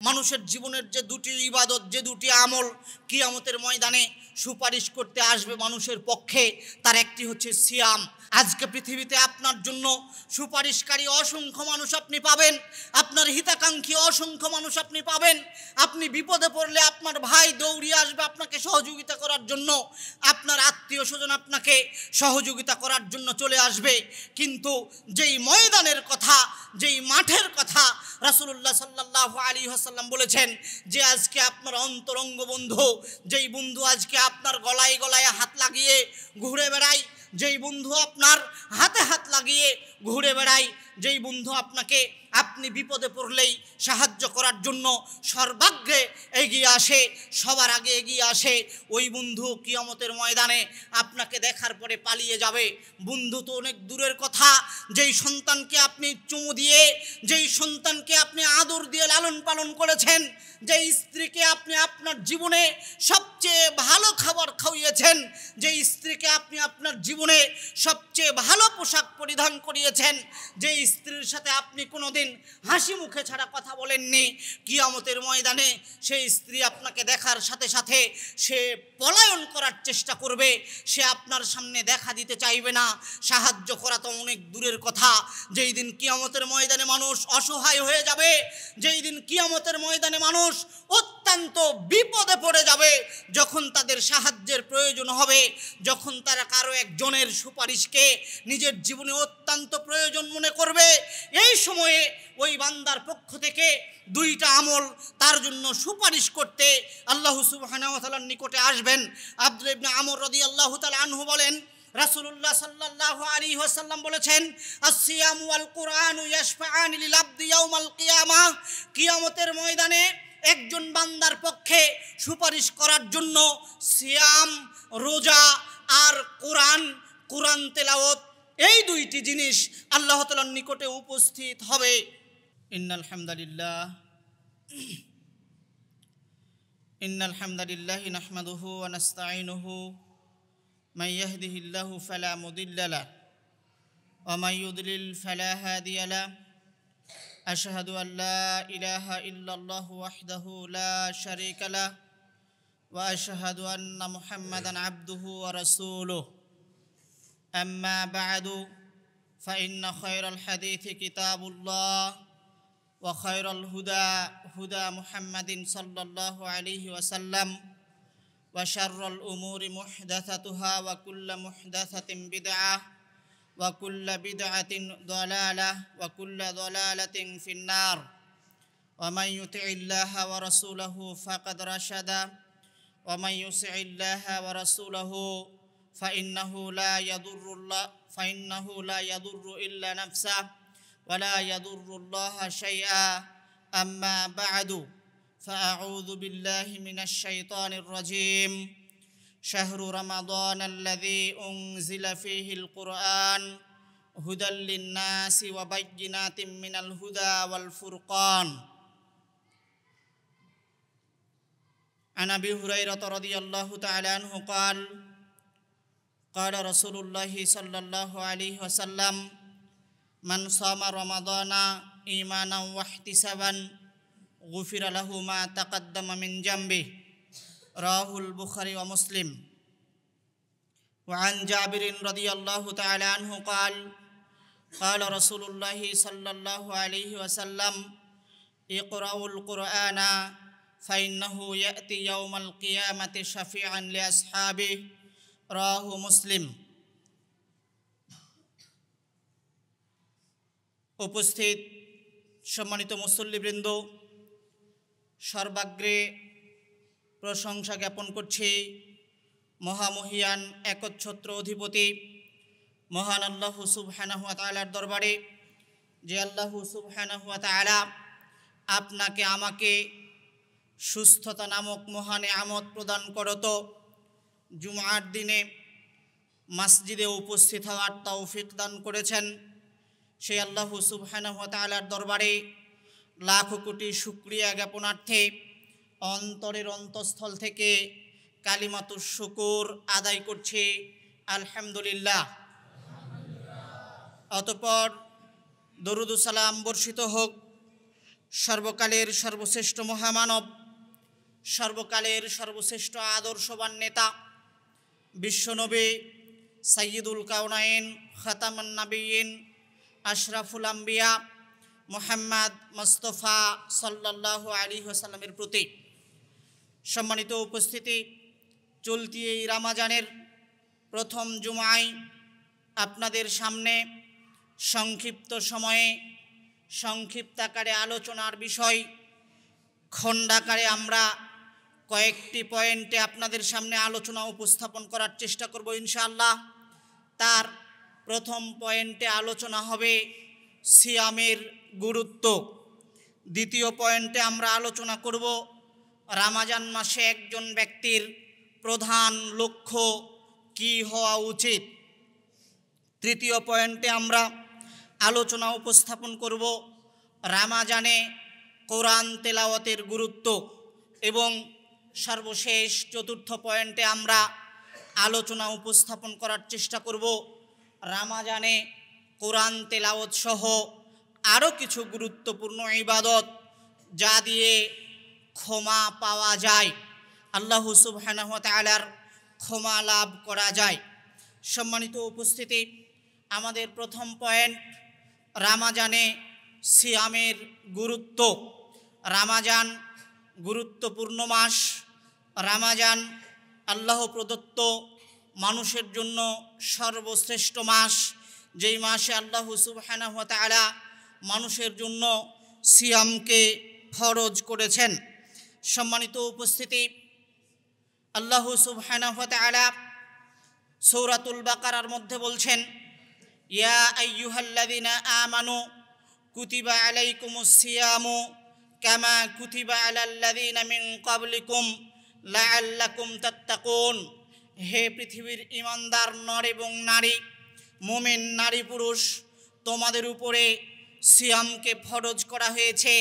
মানুষের জীবনের যে দুটি ইবাদত, যে দুটি আমল কিয়ামতের ময়দানে সুপারিশ করতে আসবে মানুষের পক্ষে, তার একটি হচ্ছে সিয়াম। আজকে পৃথিবীতে আপনার জন্য সুপারিশকারী অসংখ্য মানুষ আপনি পাবেন, আপনার হিতাকাঙ্ক্ষী অসংখ্য মানুষ আপনি পাবেন। আপনি বিপদে পড়লে আপনার ভাই দৌড়িয়ে আসবে আপনাকে সহযোগিতা করার জন্য, আপনার আত্মীয় স্বজন আপনাকে সহযোগিতা করার জন্য চলে আসবে। কিন্তু যেই ময়দানের কথা, যেই মাঠের কথা রাসূলুল্লাহ সাল্লাল্লাহু আলাইহি ওয়াসাল্লাম বলেছেন যে আজকে আপনার অন্তরঙ্গ বন্ধু, যেই বন্ধু আজকে আপনার গলায় গলায় হাত লাগিয়ে ঘুরে বেড়ায়, যেই বন্ধু আপনার হাতে হাত লাগিয়ে ঘুরে বেড়ায়, যেই বন্ধু আপনাকে আপনি বিপদে পড়লেই সাহায্য করার জন্য সর্বাগ্রে এগিয়ে আসে, সবার আগে এগিয়ে আসে, ওই বন্ধু কিয়ামতের ময়দানে আপনাকে দেখার পরে পালিয়ে যাবে। বন্ধু তো অনেক দূরের কথা, যেই সন্তানকে আপনি চুমু দিয়ে, যেই সন্তানকে আপনি আদর দিয়ে লালন পালন করেছেন, যেই স্ত্রীকে আপনি আপনার জীবনে সবচেয়ে ভালো খাবার খাওয়িয়েছেন, যেই স্ত্রীকে আপনি আপনার জীবনে সবচেয়ে ভালো পোশাক পরিধান করিয়েছেন, যেই স্ত্রীর সাথে আপনি কোনোদিন হাসি মুখে ছাড়া কথা বলেননি, কিয়ামতের ময়দানে সেই স্ত্রী আপনাকে দেখার সাথে সাথে সে পলায়ন করার চেষ্টা করবে, সে আপনার সামনে দেখা দিতে চাইবে না। সাহায্য করা তো অনেক দূরের কথা। যেই দিন কিয়ামতের ময়দানে মানুষ অসহায় হয়ে যাবে, যেই দিন কিয়ামতের ময়দানে মানুষ অত্যন্ত বিপদে পড়ে যাবে, যখন তাদের সাহায্যের প্রয়োজন হবে, যখন তারা কারো একজনের সুপারিশকে নিজের জীবনে অত্যন্ত প্রয়োজন মনে করবে, এই সময়ে ওই বান্দার পক্ষ থেকে দুইটা আমল তার জন্য সুপারিশ করতে আল্লাহ সুবহানাহু ওয়া তাআলার নিকটে আসবেন। আব্দুল্লাহ ইবনে আমর রাদিয়াল্লাহু তাআলা আনহু বলেন, রাসূলুল্লাহ সাল্লাল্লাহু আলাইহি ওয়াসাল্লাম বলেছেন, আসসিয়ামু ওয়াল কুরআনু ইয়াশফাআনি লিল আবদি ইয়াউমাল কিয়ামাহ, কিয়ামতের ময়দানে একজন বান্দার পক্ষে সুপারিশ করার জন্য সিয়াম, রোজা আর কোরআন তেলাওয়াত, এই দুইটি জিনিস আল্লাহ তাআলার নিকটে উপস্থিত হবে। ইন্নাল হামদালিল্লাহি নাহমাদুহু ওয়া নাস্তাঈনুহু মান ইয়াহদিহিল্লাহু ফালা মুদিল্লা লাহু ওয়া মান ইউদ্লিল ফালা হাদিয়া লাহু। আশহাদু আল লা ইলাহা ইল্লাল্লাহু ওয়াহদাহু লা শারীকা লাহু ওয়া আশহাদু আন্না মুহাম্মাদান আবদুহু ওয়া রাসূলুহু। আম্মা বা'দু ফাইন্না খায়রাল হাদীসি কিতাবুল্লাহ ওয়া খায়রাল হুদা মুহাম্মাদিন সাল্লাল্লাহু আলাইহি ওয়াসাল্লাম ওয়া শাররাল উমুরি মুহদাসাতুহা ওয়া কুল্লু মুহদাসাতিন বিদআহ ওয়া কুল্লু বিদআতিন দালালাহ ওয়া কুল্লু দালালাতিন ফিন্নার। ওয়া মান ইউতি'ইল্লাহা ওয়া রাসূলাহু ফাকাদ রাশাদা ওয়া মান ইউসি'ইল্লাহা ওয়া রাসূলাহু ফাইন্নাহু লা ইয়াদুররু ইল্লা নাফসাহু ওয়া লা ইয়াদুররুল্লাহা শাইআ। আম্মা বা'দু ফাআউযু বিল্লাহি মিনাশ শাইতানির রাজীম। শাহরু রমাদানাল্লাযী উনজিলা ফীহিল কুরআন হুদাল লিন-নাসি ওয়া বায়্যিনাতিম মিনাল হুদা ওয়াল ফুরকান। আন আবি হুরায়রা রাদিয়াল্লাহু তাআলা আনহু قال قال رسول الله صلى الله عليه وسلم من صام رمضان إيمانا واحتسابا غفر له ما تقدم من ذنبه رواه البخاري ومسلم. وعن جابر رضي الله تعالى عنه قال قال رسول الله صلى الله عليه وسلم اقرأوا القرآن فإنه يأتي يوم القيامة شفيعا لأصحابه রাহু মুসলিম। উপস্থিত সম্মানিত মুসল্লিবৃন্দ, সর্বাগ্রে প্রশংসা জ্ঞাপন করছি মহামহিয়ান একচ্ছত্র অধিপতি মহান আল্লাহ সুবহানাহু ওয়া তাআলার দরবারে, যে আল্লাহ সুবহানাহু ওয়া তাআলা আপনাকে আমাকে সুস্থতা নামক মহান নিয়ামত প্রদান করত, জুমার দিনে মসজিদে উপস্থিত হওয়ার তৌফিক দান করেছেন। সেই আল্লাহ সুবহানাহু ওয়া তাআলার দরবারে লাখ কোটি শুকরিয়া জ্ঞাপনার্থে অন্তরের অন্তঃস্থল থেকে কালিমাতুশ শুকুর আদায় করছি, আলহামদুলিল্লাহ। অতঃপর দরুদ ও সালাম বর্ষিত হোক সর্বকালের সর্বশ্রেষ্ঠ মহামানব, সর্বকালের সর্বশ্রেষ্ঠ আদর্শবান নেতা, বিশ্বনবী সাইয়্যিদুল কাওনাইন খাতামুন নবিয়্যিন আশরাফুল আম্বিয়া মুহাম্মদ মুস্তাফা সাল্লাল্লাহু আলাইহি ওয়াসাল্লামের প্রতি সম্মানিত উপস্থিতি, চলতি এই রমজানের প্রথম জুমায় আপনাদের সামনে সংক্ষিপ্ত সময়ে সংক্ষিপ্ত আকারে আলোচনার বিষয় খণ্ডাকারে আমরা কয়েকটি পয়েন্টে আপনাদের সামনে আলোচনা উপস্থাপন করার চেষ্টা করব ইনশাআল্লাহ। তার প্রথম পয়েন্টে আলোচনা হবে সিয়ামের গুরুত্ব। দ্বিতীয় পয়েন্টে আমরা আলোচনা করব রমজান মাসে একজন ব্যক্তির প্রধান লক্ষ্য কি হওয়া উচিত। তৃতীয় পয়েন্টে আমরা আলোচনা উপস্থাপন করব রমজানে কোরআন তেলাওয়াতের গুরুত্ব এবং সর্বশেষ চতুর্থ পয়েন্টে আমরা আলোচনা উপস্থাপন করার চেষ্টা করব রমজানে কোরআন তেলাওয়াত সহ আরও কিছু গুরুত্বপূর্ণ ইবাদত যা দিয়ে ক্ষমা পাওয়া যায়, আল্লাহ সুবহানাহু ওয়া তাআলার ক্ষমা লাভ করা যায়। সম্মানিত উপস্থিতি, আমাদের প্রথম পয়েন্ট রমজানে সিয়ামের গুরুত্ব। রমজান গুরুত্বপূর্ণ মাস। রমজান আল্লাহ প্রদত্ত মানুষের জন্য সর্বশ্রেষ্ঠ মাস, যেই মাসে আল্লাহ সুবহানাহু ওয়া তাআলা মানুষের জন্য সিয়ামকে ফরজ করেছেন। সম্মানিত উপস্থিতি, আল্লাহ সুবহানাহু ওয়া তাআলা সূরাতুল বাকারার মধ্যে বলছেন, ইয়া আইয়ুহাল্লাযীনা আমানু কুতিবা আলাইকুমুস সিয়ামু কামা কুতিবা আলাল্লাযীনা মিন ক্বাবলিকুম লাআল্লাকুম তাত্তাকুন। হে পৃথিবীর ঈমানদার নর এবং নারী, মুমিন নারী পুরুষ, তোমাদের উপরে সিয়ামকে ফরজ করা হয়েছে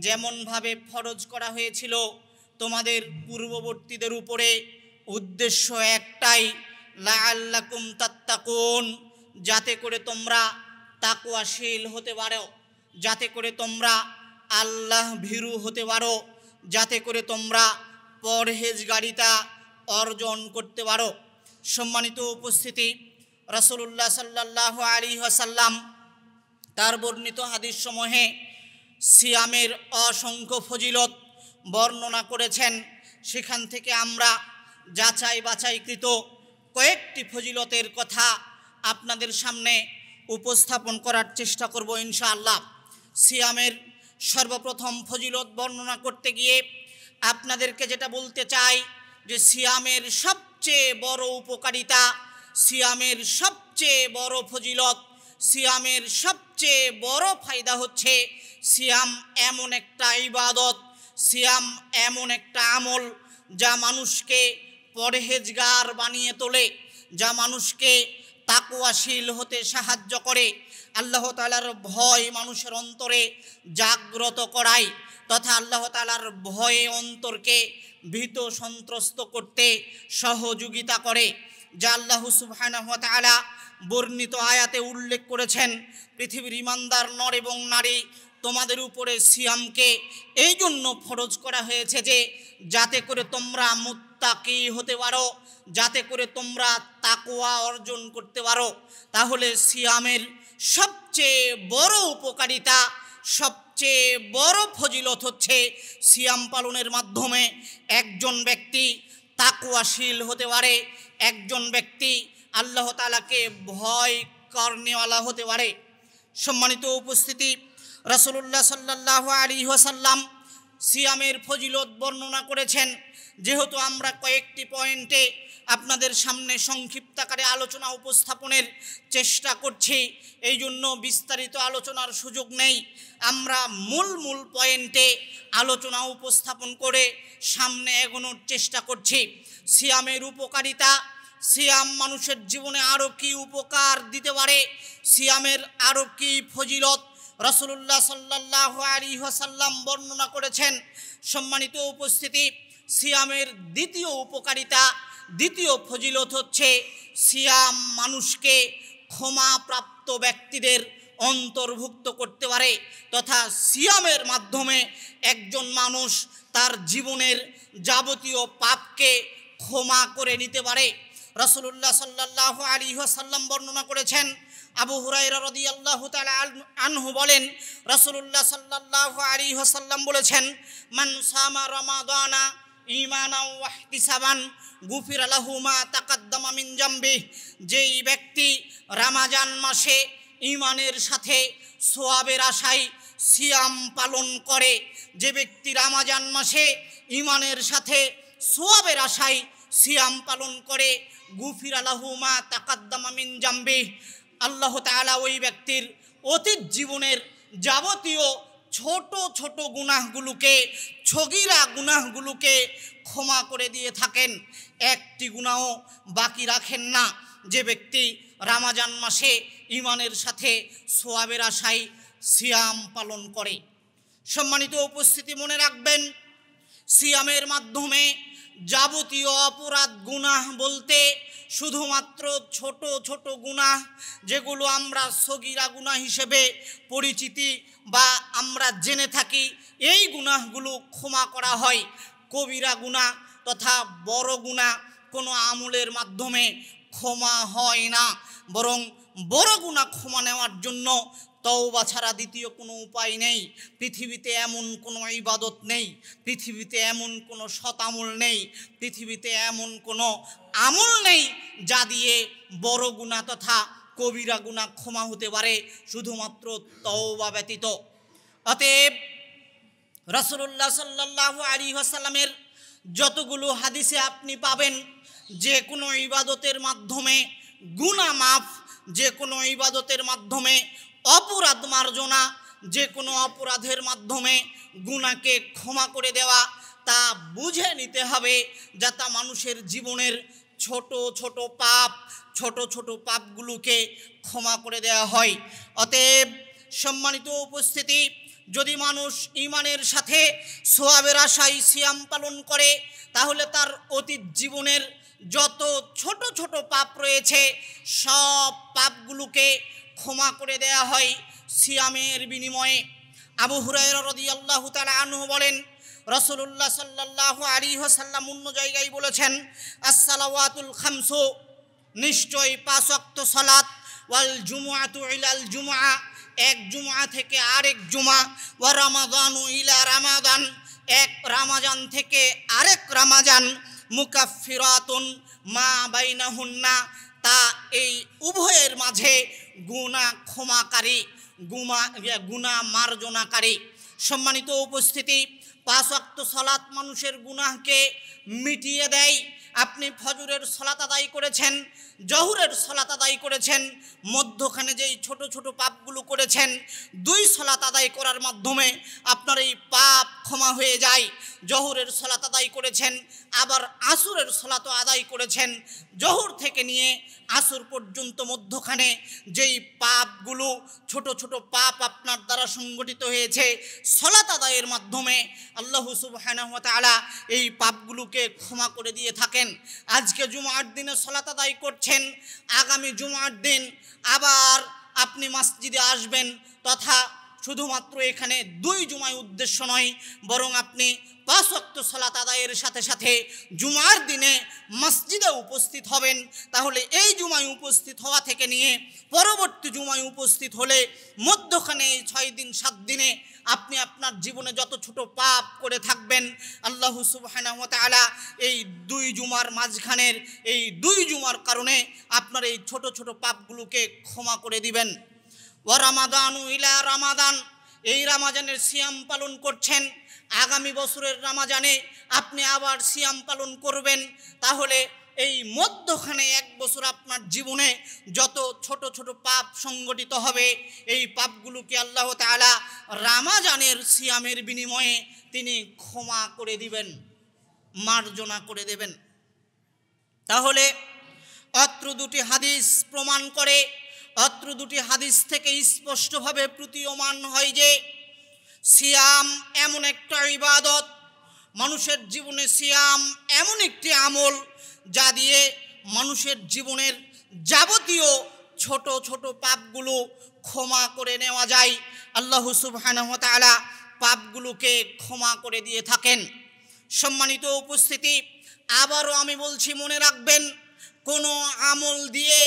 যেমনভাবে ফরজ করা হয়েছিল তোমাদের পূর্ববর্তীদের উপরে। উদ্দেশ্য একটাই, লাআল্লাকুম তাত্তাকুন, যাতে করে তোমরা তাকওয়াশীল হতে পারো, যাতে করে তোমরা আল্লাহ ভীরু হতে পারো, যাতে করে তোমরা পরহেজগারিতা অর্জন করতে পারো। সম্মানিত উপস্থিতি, রাসূলুল্লাহ সাল্লাল্লাহু আলাইহি ওয়াসাল্লাম তার বর্ণিত হাদিস সমূহে সিয়ামের অসংখ্য ফজিলত বর্ণনা করেছেন। সেখান থেকে আমরা যাচাই বাছাইকৃত কয়েকটি ফজিলতের কথা আপনাদের সামনে উপস্থাপন করার চেষ্টা করব ইনশাআল্লাহ। সিয়ামের সর্বপ্রথম ফজিলত বর্ণনা করতে গিয়ে আপনাদেরকে যেটা বলতে চাই যে সিয়ামের সবচেয়ে বড় উপকারিতা, সিয়ামের সবচেয়ে বড় ফজিলত, সিয়ামের সবচেয়ে বড় ফায়দা হচ্ছে সিয়াম এমন একটা ইবাদত, সিয়াম এমন একটা আমল যা মানুষকে পরহেজগার বানিয়ে তোলে, যা মানুষকে তাকওয়াশীল হতে সাহায্য করে, আল্লাহ তাআলার ভয় মানুষের অন্তরে জাগ্রত করায় তথা আল্লাহ তাআলার ভয়ে অন্তরকে ভীত সন্ত্রস্ত করতে সহযোগিতা করে। যা আল্লাহ সুবহানাহু ওয়া তাআলা বর্ণিত আয়াতে উল্লেখ করেছেন, পৃথিবীর ঈমানদার নর এবং নারী, তোমাদের উপরে সিয়ামকে এই জন্য ফরজ করা হয়েছে যে যাতে করে তোমরা মুত্তাকি হতে পারো, যাতে করে তোমরা তাকওয়া অর্জন করতে পারো। তাহলে সিয়ামের সবচেয়ে বড় উপকারিতা, সবচেয়ে বড় ফজিলত হচ্ছে সিয়াম পালনের মাধ্যমে একজন ব্যক্তি তাকওয়াশীল হতে পারে, একজন ব্যক্তি আল্লাহ তাআলাকে ভয় করনেওয়ালা হতে পারে। সম্মানিত উপস্থিতি, রাসূলুল্লাহ সাল্লাল্লাহু আলাইহি ওয়াসাল্লাম সিয়ামের ফজিলত বর্ণনা করেছেন। যেহেতু আমরা কয়েকটি পয়েন্টে আপনাদের সামনে সংক্ষিপ্ত আকারে আলোচনা উপস্থাপনের চেষ্টা করছি, এই জন্য বিস্তারিত আলোচনার সুযোগ নেই। আমরা মূল পয়েন্টে আলোচনা উপস্থাপন করে সামনে এগোনোর চেষ্টা করছি। সিয়ামের উপকারিতা, সিয়াম মানুষের জীবনে আরও কি উপকার দিতে পারে, সিয়ামের আরও কি ফজিলত রাসূলুল্লাহ সাল্লাল্লাহু আলাইহি ওয়াসাল্লাম বর্ণনা করেছেন। সম্মানিত উপস্থিতি, সিয়ামের দ্বিতীয় উপকারিতা, দ্বিতীয় ফজিলত হচ্ছে সিয়াম মানুষকে ক্ষমাপ্রাপ্ত ব্যক্তিদের অন্তর্ভুক্ত করতে পারে, তথা সিয়ামের মাধ্যমে একজন মানুষ তার জীবনের যাবতীয় পাপকে ক্ষমা করে নিতে পারে। রাসূলুল্লাহ সাল্লাল্লাহু আলাইহি ওয়াসাল্লাম বর্ণনা করেছেন, আবু হুরায়রা রাদিয়াল্লাহু তাআলা আনহু বলেন, রাসূলুল্লাহ সাল্লাল্লাহু আলাইহি ওয়াসাল্লাম বলেছেন, মান সামা রমাদানা ঈমানান ওয়া ইহতিসাবান গুফিরা লাহু মা তাকাদ্দামা মিন জামবি। যেই ব্যক্তি রমজান মাসে ঈমানের সাথে সওয়াবের আশায় সিয়াম পালন করে, যে ব্যক্তি রমজান মাসে ঈমানের সাথে সওয়াবের আশায় সিয়াম পালন করে, গুফিরা লাহু মা তাকাদ্দামা মিন জামবি, আল্লাহ তাআলা ওই ব্যক্তির অতীত জীবনের যাবতীয় ছোট ছোট গুনাহগুলোকে, ছগিরা গুনাহগুলোকে ক্ষমা করে দিয়ে থাকেন, একটি গুনাহও বাকি রাখেন না। যে ব্যক্তি রমজান মাসে ঈমানের সাথে সওয়াবের আশায় সিয়াম পালন করে। সম্মানিত উপস্থিতি, মনে রাখবেন, সিয়ামের মাধ্যমে যাবতীয় অপরাধ গুনাহ বলতে শুধুমাত্র ছোট ছোট গুনাহ, যেগুলো আমরা সগীরা গুনাহ হিসেবে পরিচিতি বা আমরা জেনে থাকি, এই গুনাহগুলো ক্ষমা করা হয়। কবিরা গুনাহ তথা বড় গুনাহ কোনো আমলের মাধ্যমে ক্ষমা হয় না, বরং বড় গুনাহ ক্ষমা নেওয়ার জন্য তওবা ছাড়া দ্বিতীয় কোনো উপায় নেই। পৃথিবীতে এমন কোনো ইবাদত নেই, পৃথিবীতে এমন কোনো সৎ আমল নেই, পৃথিবীতে এমন কোনো আমল নেই যা দিয়ে বড় গুনাহ তথা কবিরা গুনাহ ক্ষমা হতে পারে, শুধুমাত্র তওবা ব্যতীত। অতএব রাসূলুল্লাহ সাল্লাল্লাহু আলাইহি ওয়াসাল্লামের যতগুলো হাদিসে আপনি পাবেন, যে কোনো ইবাদতের মাধ্যমে গুনাহ মাফ, যে কোনো ইবাদতের মাধ্যমে অপরাধ মার্জনা, যে কোনো অপরাধের মাধ্যমে গুনাহকে ক্ষমা করে দেওয়া, তা বুঝে নিতে হবে যাতে মানুষের জীবনের ছোট ছোট পাপ, ছোট ছোট পাপগুলোকে ক্ষমা করে দেওয়া হয়। অতএব সম্মানিত উপস্থিতি, যদি মানুষ ঈমানের সাথে সওয়াবের আশায় সিয়াম পালন করে, তাহলে তার অতীত জীবনের যত ছোট ছোট পাপ রয়েছে সব পাপগুলোকে ক্ষমা করে দেয়া হয় সিয়ামের বিনিময়ে। আবু হুরায়রা রাদিয়াল্লাহু তাআলা আনহু বলেন, রাসূলুল্লাহ সাল্লাল্লাহু আলাইহি ওয়াসাল্লাম অন্য জায়গায় বলেছেন, as-সালাওয়াতুল খামসু, নিশ্চয় 5 ওয়াক্ত সালাত, ওয়াল জুমআতু ইলাল জুমআ, এক জুমআ থেকে আরেক জুমআ, ওয়া রমাদানু ইলা রমাদান, এক রমজান থেকে আরেক রমজান, মুকাফফিরাতুন মা বাইনাহুন্না, তা এই উভয়ের মাঝে গুনাহ ক্ষমাকারী, গুনাহ মার্জনাকারী। সম্মানিত উপস্থিতি, 5 ওয়াক্ত সালাত মানুষের গুনাহকে মিটিয়ে দেয়। আপনি ফজরের সালাত আদায় করেছেন, জোহরের সালাত আদায় করেছেন, মধ্যখানে যেই ছোট ছোট পাপগুলো করেছেন, 2 সালাত আদায় করার মাধ্যমে আপনার এই পাপ ক্ষমা হয়ে যায়। জোহরের সালাত আদায় করেছেন, আবার আসরের সালাতও আদায় করেছেন, জোহর থেকে নিয়ে আসর পর্যন্ত মধ্যখানে যেই পাপগুলো, ছোট ছোট পাপ আপনার দ্বারা সংগঠিত হয়েছে, সালাত আদায়ের মাধ্যমে আল্লাহ সুবহানাহু ওয়া তাআলা এই পাপগুলোকে ক্ষমা করে দিয়ে থাকেন। আজকে জুমার দিনে সালাত আদায় করছেন, আগামী জুমার দিন আবার আপনি মসজিদে আসবেন, তথা শুধুমাত্র এখানে 2 জুমায় উদ্দেশ্য নয়, বরং আপনি 5 ওয়াক্ত সালাত আদায়ের সাথে সাথে জুমার দিনে মসজিদে উপস্থিত হবেন। তাহলে এই জুমায় উপস্থিত হওয়া থেকে নিয়ে পরবর্তী জুমায় উপস্থিত হলে মধ্যখানে এই 6 দিন 7 দিনে আপনি আপনার জীবনে যত ছোট পাপ করে থাকবেন, আল্লাহ সুবহানাহু ওয়া তাআলা এই 2 জুমার মাঝখানের এই 2 জুমার কারণে আপনার এই ছোট ছোট পাপগুলোকে ক্ষমা করে দিবেন। ওয়া রমাদানু ইলা রমাদান, এই রমজানের সিয়াম পালন করছেন, আগামী বছরের রমজানে আপনি আবার সিয়াম পালন করবেন, তাহলে এই মধ্যখানে 1 বছর আপনার জীবনে যত ছোট ছোট পাপ সংগঠিত হবে, এই পাপগুলোকে আল্লাহ তাআলা রমজানের সিয়ামের বিনিময়ে তিনি ক্ষমা করে দিবেন, মার্জনা করে দেবেন। তাহলে অত্র 2টি হাদিস প্রমাণ করে, অত্র 2টি হাদিস থেকে স্পষ্টভাবে প্রতীয়মান হয় যে সিয়াম এমন একটা ইবাদত, মানুষের জীবনে সিয়াম এমন একটি আমল যা দিয়ে মানুষের জীবনের যাবতীয় ছোট ছোট পাপগুলো ক্ষমা করে নেওয়া যায়। আল্লাহ সুবহানাহু ওয়া তাআলা পাপগুলোকে ক্ষমা করে দিয়ে থাকেন। সম্মানিত উপস্থিতি, আবারও আমি বলছি, মনে রাখবেন, কোনো আমল দিয়ে,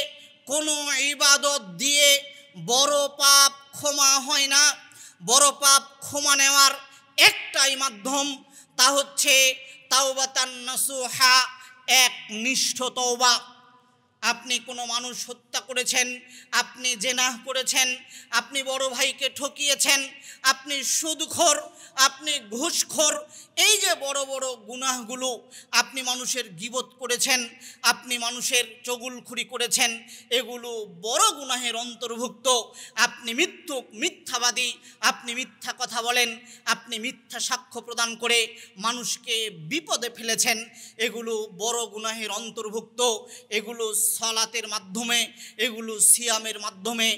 কোনো ইবাদত দিয়ে বড় পাপ ক্ষমা হয় না। বড় পাপ ক্ষমা নেওয়ার একটাই মাধ্যম, তা হচ্ছে তাওবাতান নাসুহা, একনিষ্ঠ তওবা। আপনি কোনো মানুষ হত্যা করেছেন, আপনি জেনাহ করেছেন, আপনি বড় ভাইকে ঠকিয়েছেন, আপনি সুদখোর, আপনি ঘুষখোর, এই যে বড় বড় গুনাহগুলো, আপনি মানুষের গীবত করেছেন, আপনি মানুষের চগুলখুরি করেছেন, এগুলো বড় গুনাহের অন্তর্ভুক্ত। আপনি মিথ্যাবাদী, আপনি মিথ্যা কথা বলেন, আপনি মিথ্যা সাক্ষ্য প্রদান করে মানুষকে বিপদে ফেলেছেন, এগুলো বড় গুনাহের অন্তর্ভুক্ত। এগুলো সালাতের মাধ্যমে, এগুলো সিয়ামের মাধ্যমে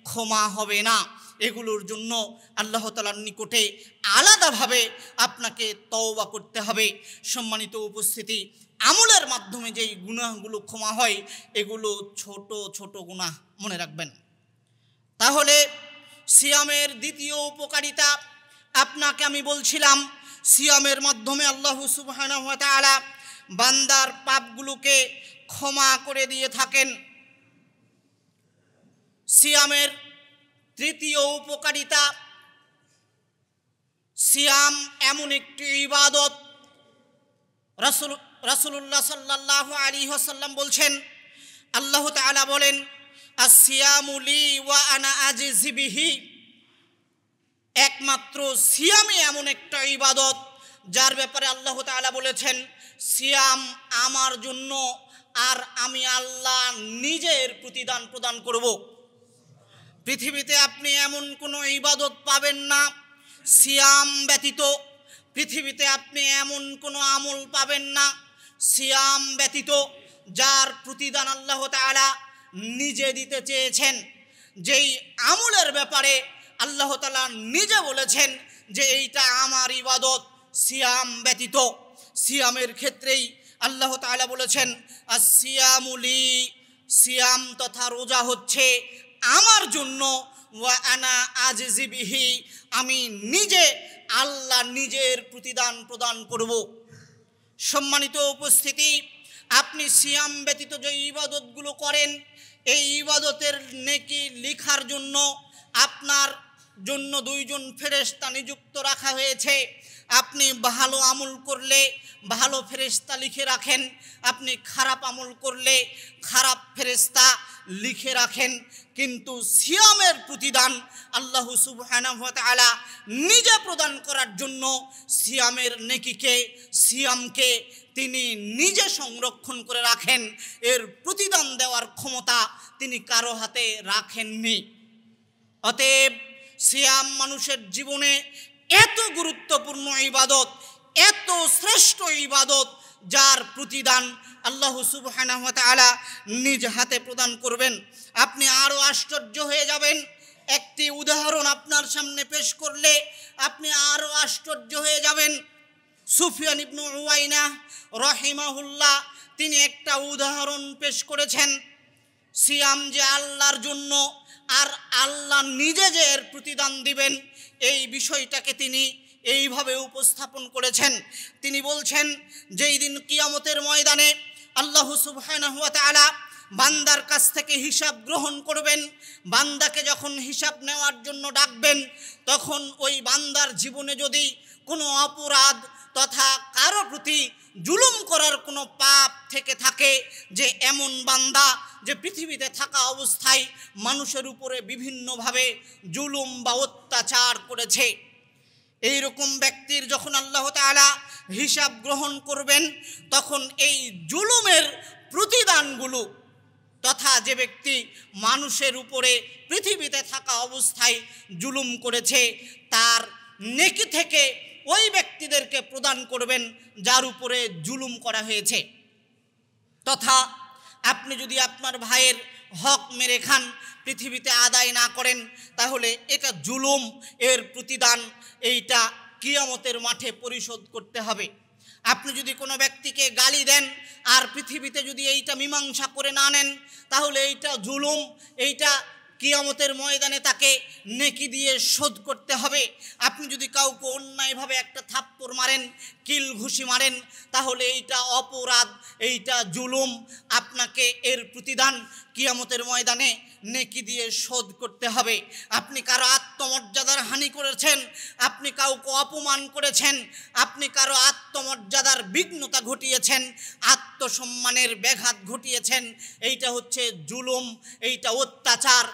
ক্ষমা হবে না। এগুলোর জন্য আল্লাহ তাআলার নিকটে আলাদাভাবে আপনাকে তওবা করতে হবে। সম্মানিত উপস্থিতি, আমলের মাধ্যমে যেই গুনাহগুলো ক্ষমা হয়, এগুলো ছোট ছোট গুনাহ, মনে রাখবেন। তাহলে সিয়ামের দ্বিতীয় উপকারিতা আপনাকে আমি বলছিলাম, সিয়ামের মাধ্যমে আল্লাহ সুবহানাহু ওয়া তাআলা বান্দার পাপগুলোকে ক্ষমা করে দিয়ে থাকেন। সিয়ামের তৃতীয় উপকারিতা, সিয়াম এমন একটি ইবাদত, রাসূলুল্লাহ সাল্লাল্লাহু আলাইহি ওয়াসাল্লাম বলছেন, আল্লাহ তাআলা বলেন, আসিয়ামু লি ওয়া আনা আজজি বিহি, একমাত্র সিয়ামই এমন একটা ইবাদত যার ব্যাপারে আল্লাহ তাআলা বলেছেন, সিয়াম আমার জন্য, আর আমি আল্লাহ নিজের প্রতিদান প্রদান করব। পৃথিবীতে আপনি এমন কোনো ইবাদত পাবেন না সিয়াম ব্যতীত, পৃথিবীতে আপনি এমন কোনো আমল পাবেন না সিয়াম ব্যতীত যার প্রতিদান আল্লাহ তাআলা নিজে দিতে চেয়েছেন। যেই আমলের ব্যাপারে আল্লাহ তাআলা নিজে বলেছেন যে এইটা আমার ইবাদত সিয়াম ব্যতীত, সিয়ামের ক্ষেত্রেই আল্লাহ তাআলা বলেছেন, আসিয়ামু লি, সিয়াম তথা রোজা হচ্ছে আমার জন্য, ওয়া আনা আজজি বিহি, আমি নিজে আল্লাহ নিজের প্রতিদান প্রদান করব। সম্মানিত উপস্থিতি, আপনি সিয়াম ব্যতীত যে ইবাদতগুলো করেন, এই ইবাদতের নেকি লেখার জন্য আপনার জন্য দুইজন ফেরেশতা নিযুক্ত রাখা হয়েছে। আপনি ভালো আমল করলে ভালো ফেরেশতা লিখে রাখেন, আপনি খারাপ আমল করলে খারাপ ফেরেশতা লিখে রাখেন। কিন্তু সিয়ামের প্রতিদান আল্লাহ সুবহানাহু ওয়া তাআলা নিজে প্রদান করার জন্য সিয়ামের নেকিকে, সিয়ামকে তিনি নিজে সংরক্ষণ করে রাখেন। এর প্রতিদান দেওয়ার ক্ষমতা তিনি কারো হাতে রাখেননি। অতএব সিয়াম মানুষের জীবনে এত গুরুত্বপূর্ণ ইবাদত, এত শ্রেষ্ঠ ইবাদত, যার প্রতিদান আল্লাহ সুবহানাহু ওয়া তাআলা নিজ হাতে প্রদান করবেন। আপনি আরও আশ্চর্য হয়ে যাবেন। একটি উদাহরণ আপনার সামনে পেশ করলে আপনি আরও আশ্চর্য হয়ে যাবেন। সুফিয়ান ইবনে উয়াইনা রাহিমাহুল্লাহ তিনি একটা উদাহরণ পেশ করেছেন। সিয়াম যে আল্লাহর জন্য, আর আল্লাহ নিজে যে এর প্রতিদান দিবেন, এই বিষয়টাকে তিনি এইভাবে উপস্থাপন করেছেন। তিনি বলছেন, যেই দিন কিয়ামতের ময়দানে আল্লাহ সুবহানাহু ওয়া তাআলা বান্দার কাছ থেকে হিসাব গ্রহণ করবেন, বান্দাকে যখন হিসাব নেওয়ার জন্য ডাকবেন, তখন ওই বান্দার জীবনে যদি কোনো অপরাধ তথা কারো প্রতি জুলুম করার কোনো পাপ থেকে থাকে, যে এমন বান্দা যে পৃথিবীতে থাকা অবস্থায় মানুষের উপরে বিভিন্নভাবে জুলুম বা অত্যাচার করেছে, এই রকম ব্যক্তির যখন আল্লাহ তাআলা হিসাব গ্রহণ করবেন, তখন এই জুলুমের প্রতিদানগুলো, তথা যে ব্যক্তি মানুষের উপরে পৃথিবীতে থাকা অবস্থায় জুলুম করেছে, তার নেকি থেকে ওই ব্যক্তিদেরকে প্রদান করবেন যার উপরে জুলুম করা হয়েছে। তথা আপনি যদি আপনার ভাইয়ের হক মেরে খান, পৃথিবীতে আদায় না করেন, তাহলে এটা জুলুম, এর প্রতিদান এইটা কিয়ামতের মাঠে পরিশোধ করতে হবে। আপনি যদি কোনো ব্যক্তিকে গালি দেন আর পৃথিবীতে যদি এইটা মীমাংসা করে না নেন, তাহলে এইটা জুলুম, এইটা কিয়ামতের ময়দানে তাকে নেকি দিয়ে শোধ করতে হবে। আপনি যদি কাউকে অন্যায়ভাবে একটা থাপ্পড় মারেন, কিল ঘুষি মারেন, তাহলে এইটা অপরাধ, এইটা জুলুম, আপনাকে এর প্রতিদান কিয়ামতের ময়দানে নেকি দিয়ে শোধ করতে হবে। আপনি কারো আত্মমর্যাদার হানি করেছেন, আপনি কাউকে অপমান করেছেন, আপনি কারো আত্মমর্যাদার বিঘ্নতা ঘটিয়েছেন, আত্মসম্মানের ব্যাঘাত ঘটিয়েছেন, এইটা হচ্ছে জুলুম, এইটা অত্যাচার।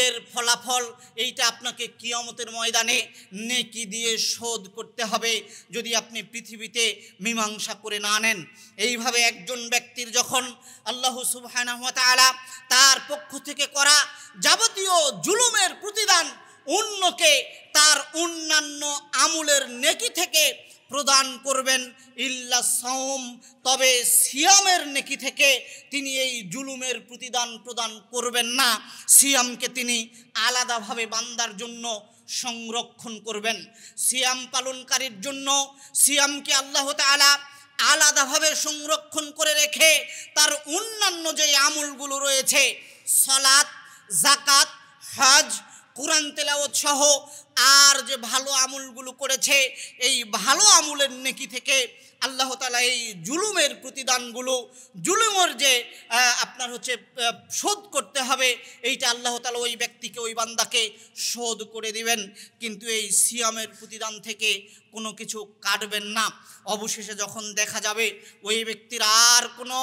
এর ফলাফল এইটা আপনাকে কিয়ামতের ময়দানে নেকি দিয়ে শোধ করতে হবে, যদি আপনি পৃথিবীতে মীমাংসা করে না নেন। এইভাবে একজন ব্যক্তির যখন আল্লাহ সুবহানাহু ওয়া তাআলা তার পক্ষ থেকে করা যাবতীয় জুলুমের প্রতিদান অন্যকে তার অন্যান্য আমলের নেকি থেকে প্রদান করবেন, ইল্লা সাওম, তবে সিয়ামের নেকি থেকে তিনি এই জুলুমের প্রতিদান প্রদান করবেন না। সিয়ামকে তিনি আলাদাভাবে বান্দার জন্য সংরক্ষণ করবেন। সিয়াম পালনকারীর জন্য সিয়ামকে আল্লাহ তাআলা আলাদাভাবে সংরক্ষণ করে রেখে তার অন্যান্য যে আমলগুলো রয়েছে, সালাত, যাকাত, হজ, কুরআন তেলাওয়াত সহ আর যে ভালো আমলগুলো করেছে, এই ভালো আমলের নেকি থেকে আল্লাহ তাআলা এই জুলুমের প্রতিদানগুলো, জুলুমের যে আপনার হচ্ছে শোধ করতে হবে, এইটা আল্লাহ তাআলা ওই ব্যক্তিকে, ওই বান্দাকে শোধ করে দিবেন। কিন্তু এই সিয়ামের প্রতিদান থেকে কোনো কিছু কাটবেন না। অবশেষে যখন দেখা যাবে ওই ব্যক্তির আর কোনো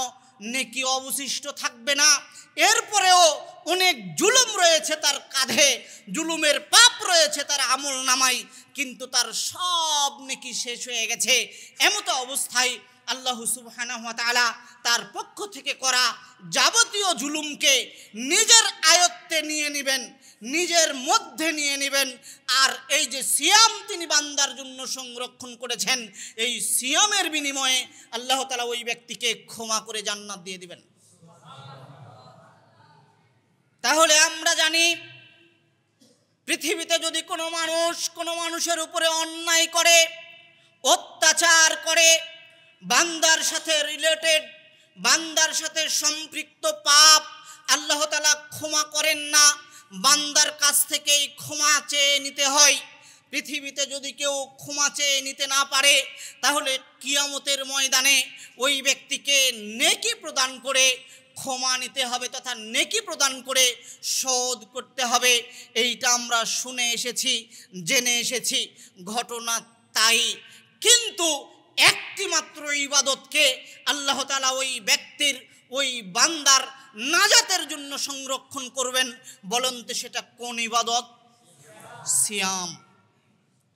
নেকি অবশিষ্ট থাকবে না, এরপরেও অনেক জুলুম রয়েছে তার কাঁধে, জুলুমের পাপ রয়েছে তার আমল নামায়, কিন্তু তার সব নেকি শেষ হয়ে গেছে, এমতো অবস্থায় আল্লাহ সুবহানাহু ওয়া তাআলা তার পক্ষ থেকে করা যাবতীয় জুলুমকে নিজের আয়ত্তে নিয়ে নেবেন, নিজের মধ্যে নিয়ে নেবেন। আর এই যে সিয়াম তিনি বান্দার জন্য সংরক্ষণ করেছেন, এই সিয়ামের বিনিময়ে আল্লাহ তাআলা ওই ব্যক্তিকে ক্ষমা করে জান্নাত দিয়ে দিবেন। তাহলে আমরা জানি, পৃথিবীতে যদি কোনো মানুষের উপরে অন্যায় করে, অত্যাচার করে, বান্দার সাথে রিলেটেড, বান্দার সাথে সম্পৃক্ত পাপ আল্লাহ তাআলা ক্ষমা করেন না, বান্দার কাছ থেকেই ক্ষমা চেয়ে নিতে হয়। পৃথিবীতে যদি কেউ ক্ষমা চেয়ে নিতে না পারে, তাহলে কিয়ামতের ময়দানে ওই ব্যক্তিকে নেকি প্রদান করে ক্ষমা নিতে হবে, তথা নেকি প্রদান করে শোধ করতে হবে। এইটা আমরা শুনে এসেছি, জেনে এসেছি, ঘটনা তাই। কিন্তু একটি মাত্র ইবাদতকে আল্লাহ তাআলা ওই ব্যক্তির, ওই বান্দার নাজাতের জন্য সংরক্ষণ করবেন। বলেন তো সেটা কোন ইবাদত? সিয়াম।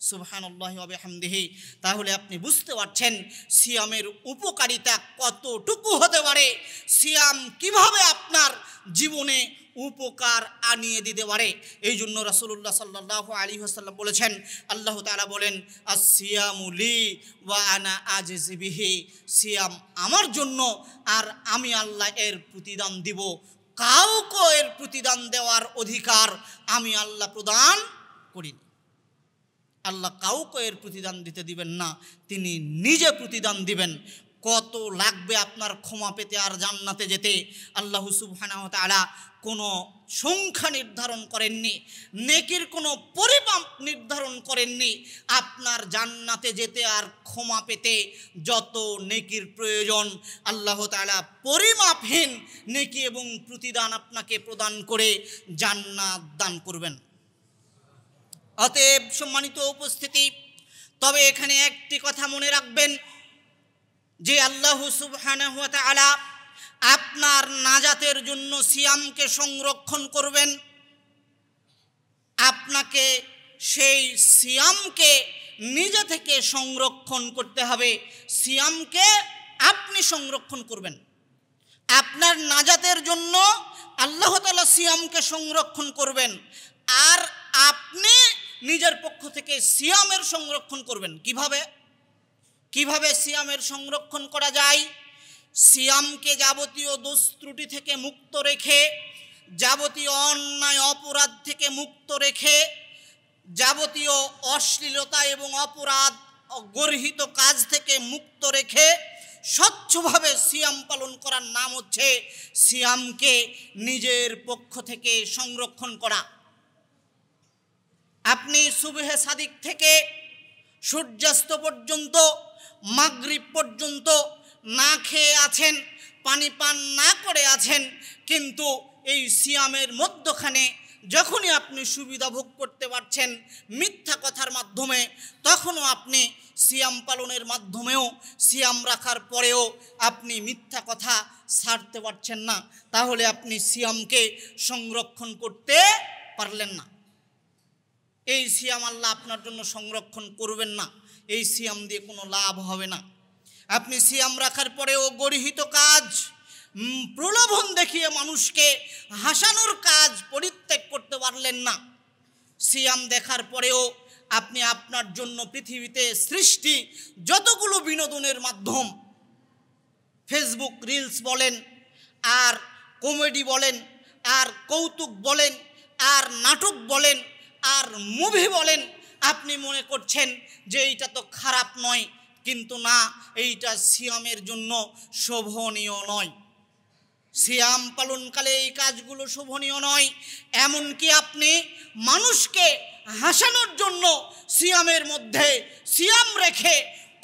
সুবহানাল্লাহি ওয়া বিহামদিহি। তাহলে আপনি বুঝতে পারছেন সিয়ামের উপকারিতা কতটুকু হতে পারে, সিয়াম কিভাবে আপনার জীবনে উপকার আনিয়ে দিতে পারে। এই জন্য রাসূলুল্লাহ সাল্লাল্লাহু আলাইহি ওয়াসাল্লাম বলেছেন, আল্লাহ তাআলা বলেন, আস-সিয়ামু লি ওয়া আনা আজজি বিহি, সিয়াম আমার জন্য আর আমি আল্লাহ এর প্রতিদান দিব। কাউকে এর প্রতিদান দেওয়ার অধিকার আমি আল্লাহ প্রদান করিনি। আল্লাহ কাউকে এর প্রতিদান দিতে দিবেন না, তিনি নিজে প্রতিদান দিবেন। কত লাগবে আপনার ক্ষমা পেতে আর জান্নাতে যেতে? আল্লাহ সুবহানাহু ওয়া তাআলা কোনো সংখ্যা নির্ধারণ করেননি, নেকির কোনো পরিমাপ নির্ধারণ করেননি। আপনার জান্নাতে যেতে আর ক্ষমা পেতে যত নেকির প্রয়োজন, আল্লাহ তাআলা পরিমাপহীন নেকি এবং প্রতিদান আপনাকে প্রদান করে জান্নাত দান করবেন। অতএব সম্মানিত উপস্থিতি, তবে এখানে একটি কথা মনে রাখবেন যে আল্লাহ সুবহানাহু ওয়া তাআলা আপনার নাজাতের জন্য সিয়ামকে সংরক্ষণ করবেন। আপনাকে সেই সিয়ামকে নিজে থেকে সংরক্ষণ করতে হবে। সিয়ামকে আপনি সংরক্ষণ করবেন। আপনার নাজাতের জন্য আল্লাহ তাআলা সিয়ামকে সংরক্ষণ করবেন, আর আপনি নিজের পক্ষ থেকে সিয়ামের সংরক্ষণ করবেন। কিভাবে সিয়ামের সংরক্ষণ করা যায়? সিয়ামকে যাবতীয় দোষ ত্রুটি থেকে মুক্ত রেখে, যাবতীয় অন্যায় অপরাধ থেকে মুক্ত রেখে, যাবতীয় অশ্লীলতা এবং অপরাধ গর্হিত কাজ থেকে মুক্ত রেখে স্বচ্ছভাবে সিয়াম পালন করার নাম হচ্ছে সিয়ামকে নিজের পক্ষ থেকে সংরক্ষণ করা। আপনি সুবহে সাদিক থেকে সূর্যাস্ত পর্যন্ত, মাগরিব পর্যন্ত না খেয়ে আছেন, পানি পান না করে আছেন, কিন্তু এই সিয়ামের মধ্যখানে যখনই আপনি সুবিধা ভোগ করতে পারছেন মিথ্যা কথার মাধ্যমে, তখনও আপনি সিয়াম পালনের মাধ্যমেও, সিয়াম রাখার পরেও আপনি মিথ্যা কথা ছাড়তে পারছেন না, তাহলে আপনি সিয়ামকে সংরক্ষণ করতে পারলেন না। এই সিয়াম আল্লাহ আপনার জন্য সংরক্ষণ করবেন না, এই সিয়াম দিয়ে কোনো লাভ হবে না। আপনি সিয়াম রাখার পরেও গর্হিত কাজ, প্রলোভন দেখিয়ে মানুষকে হাসানোর কাজ পরিত্যাগ করতে পারলেন না। সিয়াম দেখার পরেও আপনি আপনার জন্য পৃথিবীতে সৃষ্টি যতগুলো বিনোদনের মাধ্যম, ফেসবুক রিলস বলেন, আর কমেডি বলেন, আর কৌতুক বলেন, আর নাটক বলেন, আর মুভি বলেন, আপনি মনে করছেন যে এইটা তো খারাপ নয়, কিন্তু না, এইটা সিয়ামের জন্য শোভনীয় নয়। সিয়াম পালনকালে এই কাজগুলো শোভনীয় নয়। এমনকি আপনি মানুষকে হাসানোর জন্য সিয়ামের মধ্যে সিয়াম রেখে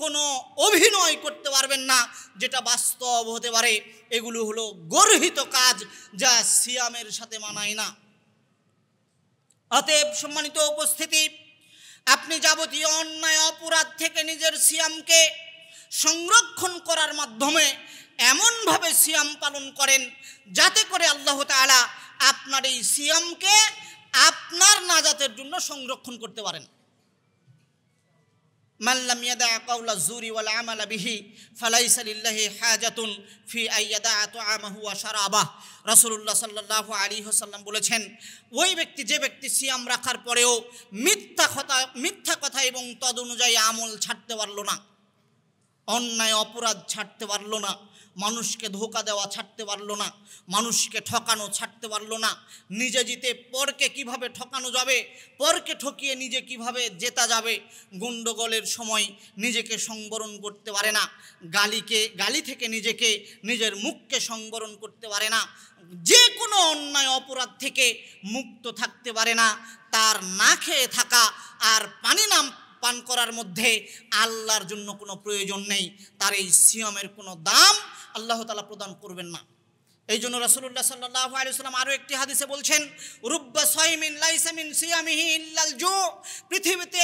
কোনো অভিনয় করতে পারবেন না, যেটা বাস্তব হতে পারে। এগুলো হলো গর্হিত কাজ, যা সিয়ামের সাথে মানায় না। অতএব সম্মানিত উপস্থিতি, আপনি যাবতীয় অন্যায় অপরাধ থেকে নিজের সিয়ামকে সংরক্ষণ করার মাধ্যমে এমনভাবে সিয়াম পালন করেন যাতে করে আল্লাহ তাআলা আপনার এই সিয়ামকে আপনার নাজাতের জন্য সংরক্ষণ করতে পারেন। মান লাম ইয়াদা কাওলা যুরি ওয়াল আমালা বিহি ফালাইসা লিল্লাহি হাজাতুন ফি আইয়াদা তুআমাহু ওয়া শারাবাহ। রাসূলুল্লাহ সাল্লাল্লাহু আলাইহি ওয়াসাল্লাম বলেছেন, ওই ব্যক্তি, যে ব্যক্তি সিয়াম রাখার পরেও মিথ্যা কথা এবং তদনুযায়ী আমল ছাড়তে পারল না, অন্যায় অপরাধ ছাড়তে পারল না, মানুষকে ধোঁকা দেওয়া ছাড়তে পারল না, মানুষকে ঠকানো ছাড়তে পারল না, নিজে জিতে পরকে কিভাবে ঠকানো যাবে, পরকে ঠকিয়ে নিজে কিভাবে জেতা যাবে, গন্ডগোলের সময় নিজেকে সংবরণ করতে পারে না, গালি থেকে নিজের মুখকে সংবরণ করতে পারে না, যে কোনো অন্যায় অপরাধ থেকে মুক্ত থাকতে পারে না, তার না খেয়ে থাকা আর পান করার মধ্যে আল্লাহর জন্য কোনো প্রয়োজন নেই। তার এই সিয়ামের কোনো দাম আল্লাহ তাআলা প্রদান করবেন না। এই জন্য রাসূলুল্লাহ সাল্লাল্লাহু আলাইহি ওয়াসাল্লাম আরও একটি হাদিসে বলছেন, রুব্বা সাইমিন লাইসা মিন সিয়ামিহি ইল্লাল জু। পৃথিবীতে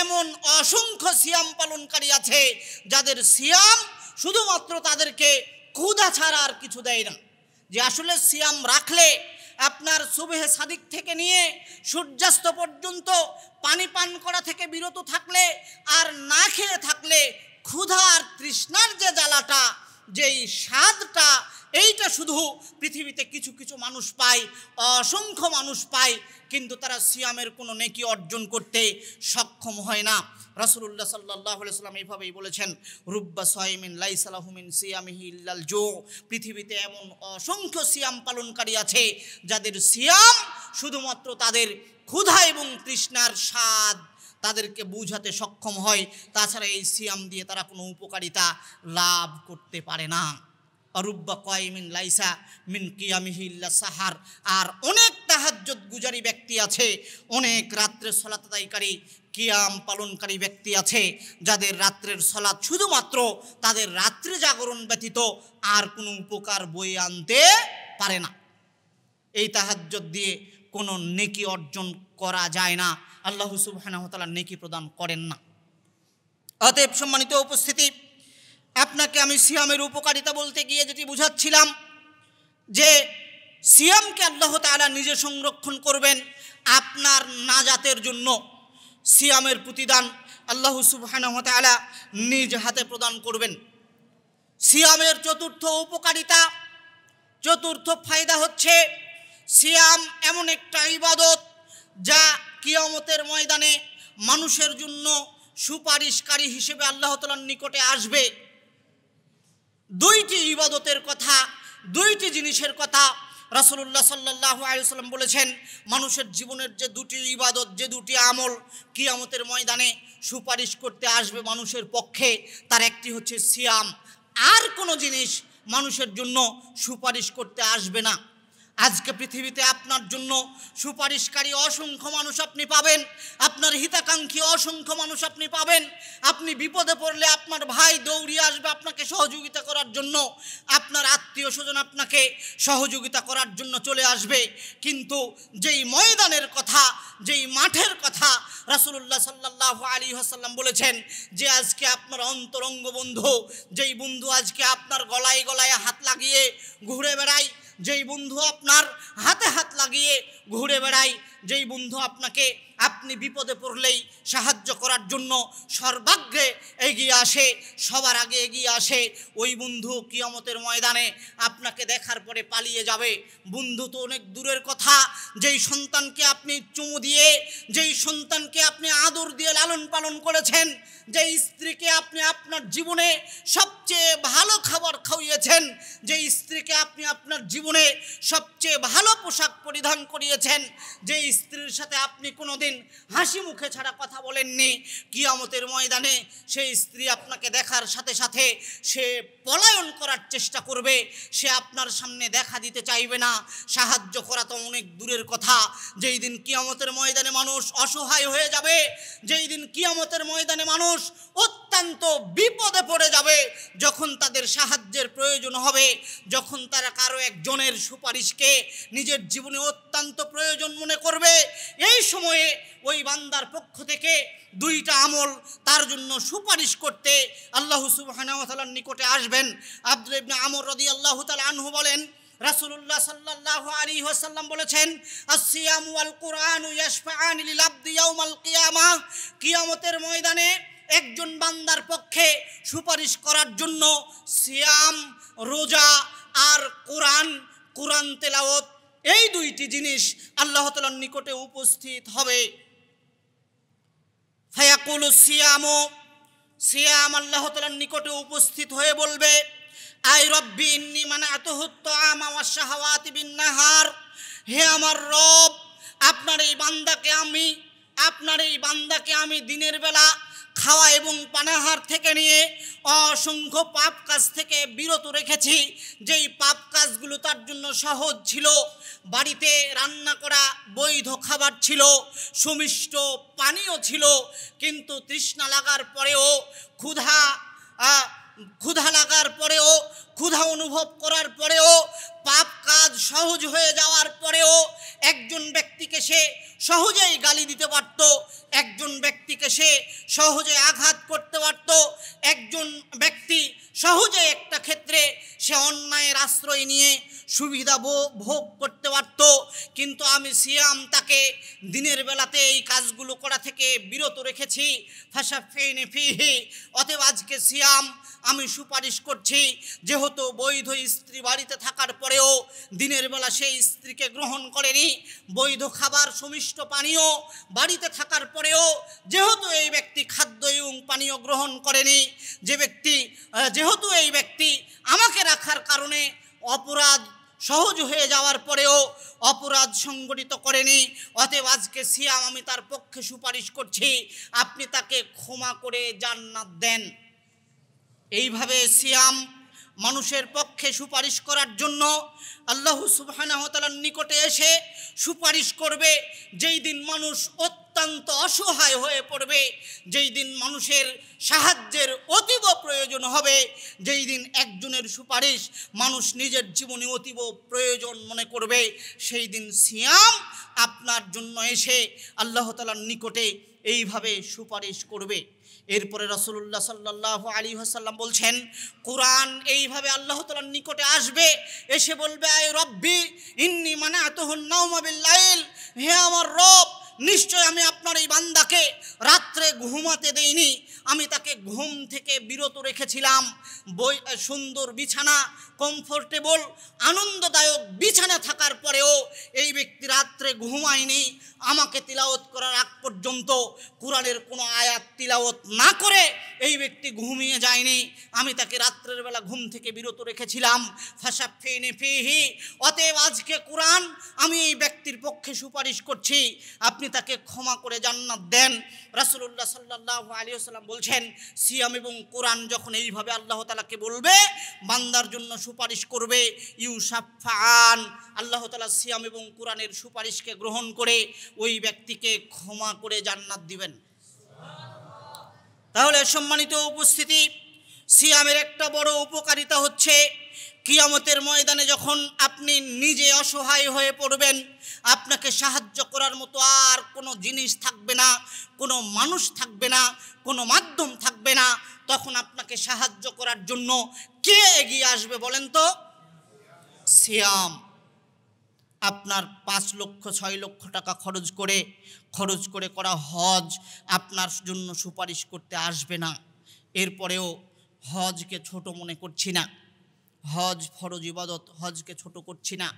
এমন অসংখ্য সিয়াম পালনকারী আছে যাদের সিয়াম শুধুমাত্র তাদেরকে ক্ষুধা ছাড়া আর কিছু দেয় না। যে আসলে সিয়াম রাখলে আপনার সুবহে সাদিক থেকে নিয়ে সূর্যাস্ত পর্যন্ত পানি পান করা থেকে বিরত থাকলে আর না খেয়ে থাকলে ক্ষুধা আর তৃষ্ণার যে জ্বালাটা, যেই স্বাদটা, এইটা শুধু পৃথিবীতে কিছু কিছু মানুষ পায়, অসংখ্য মানুষ পায়, কিন্তু তারা সিয়ামের কোনো নেকি অর্জন করতে সক্ষম হয় না। রাসূলুল্লাহ সাল্লাল্লাহু আলাইহি ওয়াসাল্লাম এইভাবেই বলেছেন, রুব্বা সাইমিন লাইসা লাহু মিন সিয়ামিহি ইল্লাল জু। পৃথিবীতে এমন অসংখ্য সিয়াম পালনকারী আছে যাদের সিয়াম শুধুমাত্র তাদের ক্ষুধা এবং তৃষ্ণার স্বাদ তাদেরকে বুঝাতে সক্ষম হয়, তাছাড়া এই সিয়াম দিয়ে তারা কোনো উপকারিতা লাভ করতে পারে না। রুব্বা কাইমিন লাইসা মিন কিয়ামিহি ইল্লা সাহার। আর অনেক তাহাজ্জুদ গুজারি ব্যক্তি আছে, অনেক রাত্রের সালাত আদায়কারী কিয়াম পালনকারী ব্যক্তি আছে যাদের রাত্রের সালাত শুধুমাত্র তাদের রাত্রে জাগরণ ব্যতীত আর কোনো উপকার বয়ে আনতে পারে না। এই তাহাজ্জুদ দিয়ে কোনো নেকি অর্জন করা যায় না, আল্লাহ সুবহানাহু ওয়া তাআলা নেকি প্রদান করেন না। অতএব সম্মানিত উপস্থিতি, আপনাকে আমি সিয়ামের উপকারিতা বলতে গিয়ে যেটি বুঝাচ্ছিলাম, যে সিয়ামকে আল্লাহ তাআলা নিজে সংরক্ষণ করবেন আপনার নাজাতের জন্য। সিয়ামের প্রতিদান আল্লাহ সুবহানাহু ওয়া তাআলা নিজ হাতে প্রদান করবেন। সিয়ামের চতুর্থ উপকারিতা, চতুর্থ ফায়দা হচ্ছে, সিয়াম এমন একটা ইবাদত যা কিয়ামতের ময়দানে মানুষের জন্য সুপারিশকারী হিসেবে আল্লাহ তাআলার নিকটে আসবে। দুইটি ইবাদতের কথা, দুইটি জিনিসের কথা রাসূলুল্লাহ সাল্লাল্লাহু আলাইহি ওয়াসাল্লাম বলেছেন, মানুষের জীবনের যে দুটি ইবাদত, যে দুটি আমল কিয়ামতের ময়দানে সুপারিশ করতে আসবে মানুষের পক্ষে, তার একটি হচ্ছে সিয়াম। আর কোনো জিনিস মানুষের জন্য সুপারিশ করতে আসবে না। আজকে পৃথিবীতে আপনার জন্য সুপারিশকারী অসংখ্য মানুষ আপনি পাবেন, আপনার হিতাকাঙ্ক্ষী অসংখ্য মানুষ আপনি পাবেন। আপনি বিপদে পড়লে আপনার ভাই দৌড়িয়ে আসবে আপনাকে সহযোগিতা করার জন্য, আপনার আত্মীয় স্বজন আপনাকে সহযোগিতা করার জন্য চলে আসবে। কিন্তু যেই ময়দানের কথা, যেই মাঠের কথা রাসূলুল্লাহ সাল্লাল্লাহু আলাইহি ওয়াসাল্লাম বলেছেন, যে আজকে আপনার অন্তরঙ্গ বন্ধু, যেই বন্ধু আজকে আপনার গলায় গলায় হাত লাগিয়ে ঘুরে বেড়ায়, যেই বন্ধু আপনার হাতে হাত লাগিয়ে ঘুরে বেড়ায়, যেই বন্ধু আপনাকে আপনি বিপদে পড়লেই সাহায্য করার জন্য সর্বাগ্রে এগিয়ে আসে, সবার আগে এগিয়ে আসে, ওই বন্ধু কিয়ামতের ময়দানে আপনাকে দেখার পরে পালিয়ে যাবে। বন্ধু তো অনেক দূরের কথা, যেই সন্তানকে আপনি চুমু দিয়ে, যেই সন্তানকে আপনি আদর দিয়ে লালন পালন করেছেন, যেই স্ত্রীকে আপনি আপনার জীবনে সবচেয়ে ভালো খাবার খাওয়িয়েছেন, যেই স্ত্রীকে আপনি আপনার জীবনে সবচেয়ে ভালো পোশাক পরিধান করিয়েছেন, যেই স্ত্রীর সাথে আপনি কোনোদিন হাসি মুখে ছাড়া কথা বলেননি, কিয়ামতের ময়দানে সেই স্ত্রী আপনাকে দেখার সাথে সাথে সে পলায়ন করার চেষ্টা করবে, সে আপনার সামনে দেখা দিতে চাইবে না। সাহায্য করা তো অনেক দূরের কথা। যেই দিন কিয়ামতের ময়দানে মানুষ অসহায় হয়ে যাবে, যেই দিন কিয়ামতের ময়দানে মানুষ অত্যন্ত বিপদে পড়ে যাবে, যখন তাদের সাহায্যের প্রয়োজন হবে, যখন তারা কারো একজনের সুপারিশকে নিজের জীবনে অত্যন্ত প্রয়োজন মনে করবে, এই সময়ে ওই বান্দার পক্ষ থেকে দুইটা আমল তার জন্য সুপারিশ করতে আল্লাহ সুবহানাহু ওয়া তাআলার নিকটে আসবেন। আব্দুল্লাহ ইবনে আমর রাদিয়াল্লাহু তাআলা আনহু বলেন, রাসূলুল্লাহ সাল্লাল্লাহু আলাইহি ওয়াসাল্লাম বলেছেন, আসসিয়ামু ওয়াল কুরআনু ইয়াশফাআনি লিল আবদি ইয়াউমাল কিয়ামাহ, কিয়ামতের ময়দানে একজন বান্দার পক্ষে সুপারিশ করার জন্য সিয়াম, রোজা আর কোরআন তেলাওয়াত, এই দুইটি জিনিস আল্লাহ তাআলার নিকটে উপস্থিত হবে। ফায়াকুলু সিয়াম আল্লাহ তাআলার নিকটে উপস্থিত হয়ে বলবে, আই রব্বি ইন্নী মানাতুহু আত-তাআমা ওয়াশ শাহাওয়াতি বিন-নাহার, হে আমার রব, আপনার এই বান্দাকে আমি দিনের বেলা খাওয়া এবং পানাহার থেকে নিয়ে অসংখ্য পাপ কাজ থেকে বিরত রেখেছি। যেই পাপ কাজগুলো তার জন্য সহজ ছিল, বাড়িতে রান্না করা বৈধ খাবার ছিল, সুমিষ্ট পানীয় ছিল, কিন্তু তৃষ্ণা লাগার পরেও, ক্ষুধা লাগার পরেও, ক্ষুধা অনুভব করার পরেও, পাপ কাজ সহজ হয়ে যাওয়ার পরেও একজন ব্যক্তিকে সে সহজেই গালি দিতে পারত, একজন ব্যক্তিকে সে সহজে আঘাত করতে পারত, একজন ব্যক্তি সহজে একটা ক্ষেত্রে সে অন্যায়ের আশ্রয় নিয়ে সুবিধা ভোগ করতে পারত। কিন্তু আমি সিয়াম তাকে দিনের বেলাতে এই কাজগুলো করা থেকে বিরত রেখেছি। ফাশাফিনি ফিহি, অতএব আজকে সিয়াম আমি সুপারিশ করছি, যেহেতু বৈধ স্ত্রী বাড়িতে থাকার পরেও দিনের বেলা সেই স্ত্রীকে গ্রহণ করেনি, বৈধ খাবার সুমিষ্ট পানীয় বাড়িতে থাকার পরেও যেহেতু এই ব্যক্তি খাদ্য এবং পানীয় গ্রহণ করেনি, যেহেতু এই ব্যক্তি আমাকে রাখার কারণে অপরাধ সহজ হয়ে যাওয়ার পরেও অপরাধ সংগঠিত করেনি, অতএব আজকে সিয়াম আমি তার পক্ষে সুপারিশ করছি, আপনি তাকে ক্ষমা করে জান্নাত দেন। এইভাবে সিয়াম মানুষের পক্ষে সুপারিশ করার জন্য আল্লাহ সুবহানাহু ওয়া তাআলার নিকটে এসে সুপারিশ করবে। যেই দিন মানুষ অত্যন্ত অসহায় হয়ে পড়বে, যেই দিন মানুষের সাহায্যের অতীব প্রয়োজন হবে, যেই দিন একজনের সুপারিশ মানুষ নিজের জীবনে অতীব প্রয়োজন মনে করবে, সেই দিন সিয়াম আপনার জন্য এসে আল্লাহ তাআলার নিকটে এইভাবে সুপারিশ করবে। এরপরে রাসূলুল্লাহ সাল্লাল্লাহু আলাইহি ওয়াসাল্লাম বলছেন, কোরআন এইভাবে আল্লাহ তাআলার নিকটে আসবে, এসে বলবে, আয় রব্বি ইন্নী মানাতুহু নাওমা বিল লাইল, হে আমার রব, নিশ্চয় আমি আপনার এই বান্দাকে রাত্রে ঘুমাতে দেইনি, আমি তাকে ঘুম থেকে বিরত রেখেছিলাম। সুন্দর বিছানা, কমফোর্টেবল আনন্দদায়ক বিছানা থাকার পরেও এই ব্যক্তি রাত্রে ঘুমায়নি। আমাকে তিলাওয়াত করার আগ পর্যন্ত কোরআনের কোনো আয়াত তিলাওয়াত না করে এই ব্যক্তি ঘুমিয়ে যায়নি। আমি তাকে রাত্রের বেলা ঘুম থেকে বিরত রেখেছিলাম। ফাশাফিনি ফিহি, অতএব আজকে কোরআন আমি এই ব্যক্তির পক্ষে সুপারিশ করছি, আপনি তাকে ক্ষমা করে জান্নাত দেন। রাসূলুল্লাহ সাল্লাল্লাহু আলাইহি ওয়াসাল্লাম বলছেন, সিয়াম এবং কোরআন যখন এইভাবে আল্লাহ তাআলাকে বলবে, বান্দার জন্য সুপারিশ করবে, ইউশাফাআন, আল্লাহ তাআলা সিয়াম এবং কোরআনের সুপারিশকে গ্রহণ করে ওই ব্যক্তিকে ক্ষমা করে জান্নাত দিবেন। তাহলে সম্মানিত উপস্থিতি, সিয়ামের একটা বড় উপকারিতা হচ্ছে কিয়ামতের ময়দানে যখন আপনি নিজে অসহায় হয়ে পড়বেন, আপনাকে সাহায্য করার মতো আর কোনো জিনিস থাকবে না, কোনো মানুষ থাকবে না, কোনো মাধ্যম থাকবে না, তখন আপনাকে সাহায্য করার জন্য কে এগিয়ে আসবে বলেন তো? সিয়াম। আপনার 5 লক্ষ 6 লক্ষ টাকা খরচ করে করা হজ আপনার জন্য সুপারিশ করতে আসবে না। এরপরেও হজকে ছোট মনে করছি না, হজ ফরজ ইবাদত, হজকে ছোট করছি না।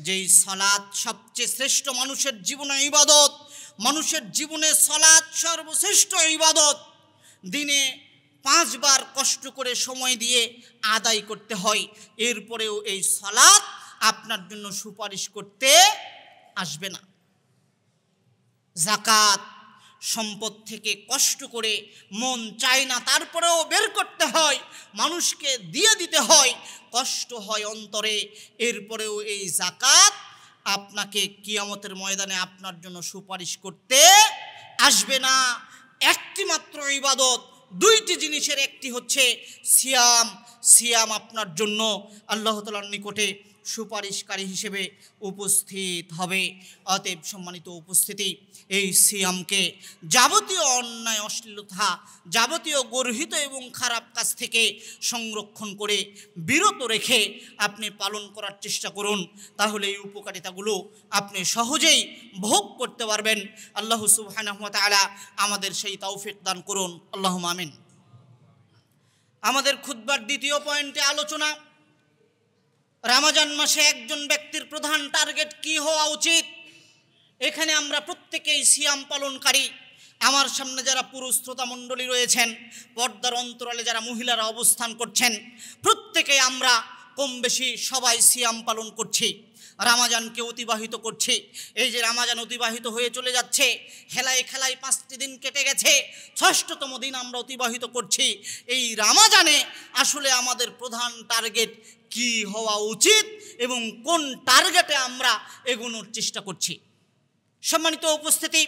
যেই সালাত সবচেয়ে শ্রেষ্ঠ মানুষের জীবনে ইবাদত, মানুষের জীবনে সালাত সর্বশ্রেষ্ঠ ইবাদত, দিনে 5 বার কষ্ট করে সময় দিয়ে আদায় করতে হয়, এরপরেও এই সালাত আপনার জন্য সুপারিশ করতে আসবে না। যাকাত সম্পদ থেকে কষ্ট করে, মন চায় না তারপরেও বের করতে হয়, মানুষকে দিয়ে দিতে হয়, কষ্ট হয় অন্তরে, এরপরেও এই যাকাত আপনাকে কিয়ামতের ময়দানে আপনার জন্য সুপারিশ করতে আসবে না। একটি মাত্র ইবাদত, 2টি জিনিসের একটি হচ্ছে সিয়াম। সিয়াম আপনার জন্য আল্লাহ তাআলার নিকটে সুপারিশকারী হিসেবে উপস্থিত হবে। অতএব সম্মানিত উপস্থিতি, এই সিয়ামকে যাবতীয় অন্যায়, অশ্লীলতা, যাবতীয় গর্হিত এবং খারাপ কাজ থেকে সংরক্ষণ করে বিরত রেখে আপনি পালন করার চেষ্টা করুন, তাহলে এই উপকারিতাগুলো আপনি সহজেই ভোগ করতে পারবেন। আল্লাহ সুবহানাহু ওয়া তাআলা আমাদের সেই তৌফিক দান করুন, আল্লাহুম্মা আমিন। আমাদের খুতবার দ্বিতীয় পয়েন্টে আলোচনা, রমজান মাসে একজন ব্যক্তির প্রধান টার্গেট কি হওয়া উচিত। এখানে আমরা প্রত্যেকেই সিয়াম পালনকারী। আমার সামনে যারা পুরুষ শ্রোতা মণ্ডলী রয়েছেন, পর্দার অন্তরালে যারা মহিলারা অবস্থান করছেন, প্রত্যেকেই আমরা কম বেশি সবাই সিয়াম পালন করছি, রমজানকে অতিবাহিত করছি। এই যে রমজান অতিবাহিত হয়ে চলে যাচ্ছে, হেলায় খেলায় 5টি দিন কেটে গেছে, 6ঠতম দিন আমরা অতিবাহিত করছি। এই রমজানে আসলে আমাদের প্রধান টার্গেট কি হওয়া উচিত এবং কোন টার্গেটে আমরা এগোনোর চেষ্টা করছি। সম্মানিত উপস্থিতি,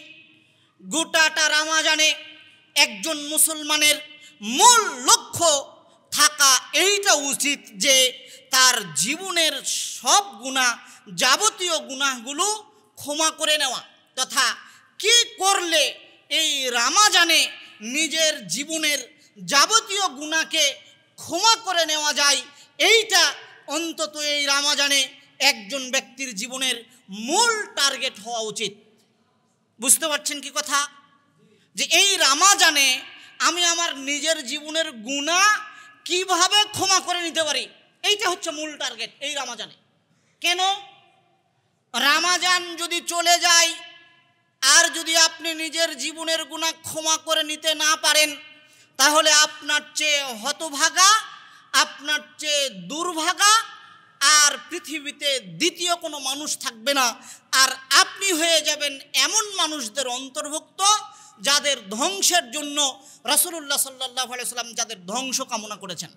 গোটাটা রমজানে একজন মুসলমানের মূল লক্ষ্য থাকা এইটা উচিত যে তার জীবনের সব গুনাহ, যাবতীয় গুনাহগুলো ক্ষমা করে নেওয়া, তথা কি করলে এই রমজানে নিজের জীবনের যাবতীয় গুনাহকে ক্ষমা করে নেওয়া যায়, এইটা অন্তত এই রমজানে একজন ব্যক্তির জীবনের মূল টার্গেট হওয়া উচিত। বুঝতে পারছেন কি কথা? যে এই রমজানে আমি আমার নিজের জীবনের গুনাহ কিভাবে ক্ষমা করে নিতে পারি, এইটা হচ্ছে মূল টার্গেট এই রমজানে। কেন? রমজান যদি চলে যায় আর যদি আপনি নিজের জীবনের গুনাহ ক্ষমা করে নিতে না পারেন, তাহলে আপনার চেয়ে হতভাগা, আপনার চেয়ে দুর্ভাগা আর পৃথিবীতে দ্বিতীয় কোনো মানুষ থাকবে না। আর আপনি হয়ে যাবেন এমন মানুষদের অন্তর্ভুক্ত যাদের ধ্বংসের জন্য রাসূলুল্লাহ সাল্লাল্লাহু আলাইহি ওয়াসাল্লাম যাদের ধ্বংস কামনা করেছেন।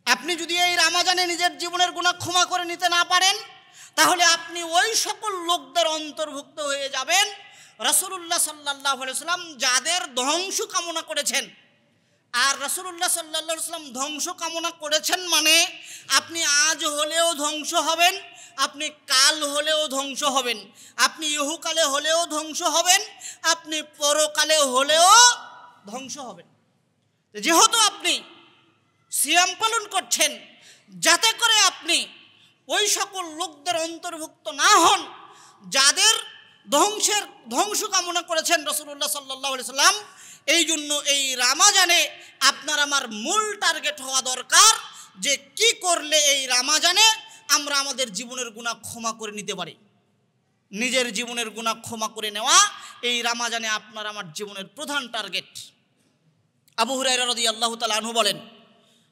আপনি যদি এই রমজানে নিজের জীবনের গুনাহ ক্ষমা করে নিতে না পারেন, তাহলে আপনি ওই সকল লোকদের অন্তর্ভুক্ত হয়ে যাবেন রাসূলুল্লাহ সাল্লাল্লাহু আলাইহি ওয়াসাল্লাম যাদের ধ্বংস কামনা করেছেন। আর রাসূলুল্লাহ সাল্লাল্লাহু আলাইহি ওয়াসাল্লাম ধ্বংস কামনা করেছেন মানে আপনি আজ হলেও ধ্বংস হবেন, আপনি কাল হলেও ধ্বংস হবেন, আপনি ইহকালে হলেও ধ্বংস হবেন, আপনি পরকালে হলেও ধ্বংস হবেন। যেহেতু আপনি সিয়াম পালন করছেন, যাতে করে আপনি ওই সকল লোকদের অন্তর্ভুক্ত না হন যাদের ধ্বংস কামনা করেছেন রাসূলুল্লাহ সাল্লাল্লাহু আলাইহি সাল্লাম। এই জন্য এই রামাজানে আপনার আমার মূল টার্গেট হওয়া দরকার যে কি করলে এই রামাজানে আমরা আমাদের জীবনের গুনাহ ক্ষমা করে নিতে পারি। নিজের জীবনের গুনাহ ক্ষমা করে নেওয়া এই রামাজানে আপনার আমার জীবনের প্রধান টার্গেট। আবু হুরায়রা রাদিয়াল্লাহু তাআলা আনহু বলেন,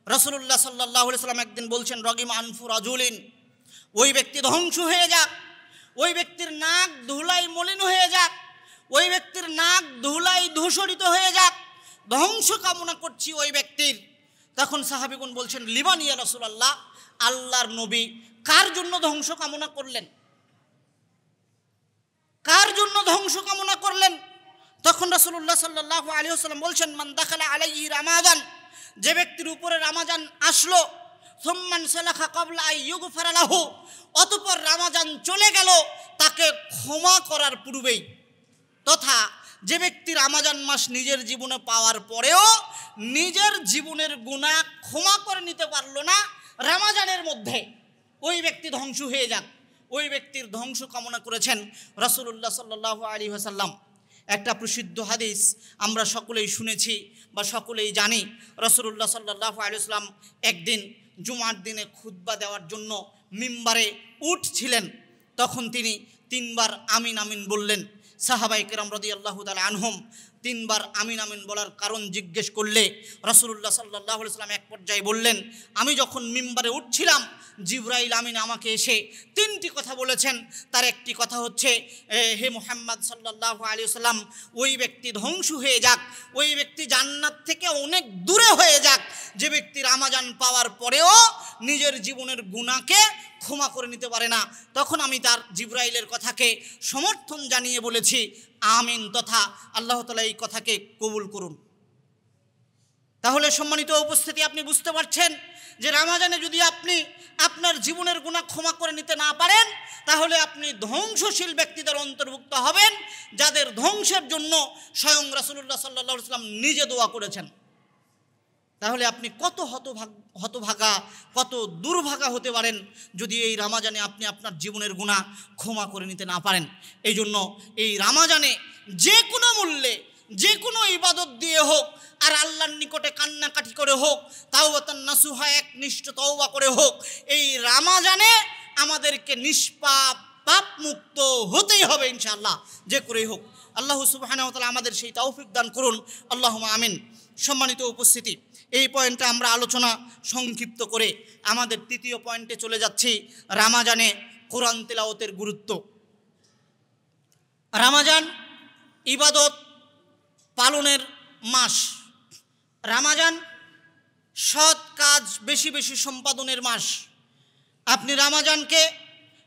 রাসূলুল্লাহ সাল্লাল্লাহু আলাইহি সাল্লাম একদিন বলছেন, রগিম আনফু রাজুলিন, ওই ব্যক্তি ধ্বংস হয়ে যাক, ওই ব্যক্তির নাক ধুলাই মলিন হয়ে যাক, ওই ব্যক্তির নাক ধুলাই ধূসরিত হয়ে যাক, ধ্বংস কামনা করছি ওই ব্যক্তির। তখন সাহাবীগণ বলছেন, লিমান ইয়া রাসূলুল্লাহ, আল্লাহর নবী কার জন্য ধ্বংস কামনা করলেন? কার জন্য ধ্বংস কামনা করলেন? তখন রাসূলুল্লাহ সাল্লাল্লাহু আলাইহি ওয়াসাল্লাম বলছেন, মান দাখালা আলাইহি রামাদান, যে ব্যক্তির উপরে রামাজান আসলো, সুম্মান সালাখা ক্বাবলা আইয়ুগফারা লাহু, অতঃপর রামাজান চলে গেল তাকে ক্ষমা করার পূর্বেই, তথা যে ব্যক্তি রামাজান মাস নিজের জীবনে পাওয়ার পরেও নিজের জীবনের গুনাহ ক্ষমা করে নিতে পারলো না রামাজানের মধ্যে, ওই ব্যক্তি ধ্বংস হয়ে যাক, ওই ব্যক্তির ধ্বংস কামনা করেছেন রাসূলুল্লাহ সাল্লাল্লাহু আলাইহি ওয়াসাল্লাম। একটা প্রসিদ্ধ হাদিস আমরা সকলেই শুনেছি বা সকলেই জানি, রাসূলুল্লাহ সাল্লাল্লাহু আলাইহি ওয়াসাল্লাম একদিন জুমার দিনে খুতবা দেওয়ার জন্য মিম্বারে উঠছিলেন। তখন তিনি 3 বার আমিন আমিন বললেন। সাহাবায়ে কেরাম রাদিয়াল্লাহু তাআলা আনহুম 3 বার আমিন আমিন বলার কারণ জিজ্ঞেস করলে রাসূলুল্লাহ সাল্লাল্লাহু আলাইহি ওয়াসাল্লাম এক পর্যায়ে বললেন, আমি যখন মিম্বারে উঠছিলাম জিবরাইল আমিন আমাকে এসে 3টি কথা বলেছেন। তার একটি কথা হচ্ছে, হে মুহাম্মদ সাল্লাল্লাহু আলাইহি ওয়াসাল্লাম, ওই ব্যক্তি ধ্বংস হয়ে যাক, ওই ব্যক্তি জান্নাত থেকে অনেক দূরে হয়ে যাক যে ব্যক্তি রামাজান পাওয়ার পরেও নিজের জীবনের গুনাহকে ক্ষমা করে নিতে পারে না। তখন আমি তার জিবরাইলের কথাকে সমর্থন জানিয়ে বলেছি, আমিন, তথা আল্লাহ তাআলা এই কথাকে কবুল করুন। তাহলে সম্মানিত উপস্থিতি, আপনি বুঝতে পারছেন যে রামাজানে যদি আপনি আপনার জীবনের গুনাহ ক্ষমা করে নিতে না পারেন, তাহলে আপনি ধ্বংসশীল ব্যক্তিদের অন্তর্ভুক্ত হবেন, যাদের ধ্বংসের জন্য স্বয়ং রাসূলুল্লাহ সাল্লাল্লাহু আলাইহি ওয়াসাল্লাম নিজে দোয়া করেছেন। তাহলে আপনি কত হতভাগা, কত দুর্ভাগা হতে পারেন যদি এই রামাজানে আপনি আপনার জীবনের গুনাহ ক্ষমা করে নিতে না পারেন। এই জন্য এই রামাজানে যে কোনো মূল্যে, যে কোনো ইবাদত দিয়ে হোক, আর আল্লাহর নিকটে কান্নাকাটি করে হোক, তাওবাতান নাসুহা, একনিষ্ঠ তওবা করে হোক, এই রামাজানে আমাদেরকে নিষ্পাপ পাপ মুক্ত হতেই হবে ইনশাআল্লাহ, যে করেই হোক। আল্লাহ সুবহানাহু ওয়া তাআলা আমাদের সেই তৌফিক দান করুন, আল্লাহুম্মা আমিন। সম্মানিত উপস্থিতি, এই পয়েন্টে আমরা আলোচনা সংক্ষিপ্ত করে আমাদের 3য় পয়েন্টে চলে যাচ্ছি, রামাজানে কোরআন তেলাওয়াতের গুরুত্ব। রামাজান ইবাদত পালনের মাস, রামাজান সৎ কাজ বেশি বেশি সম্পাদনের মাস। আপনি রামাজানকে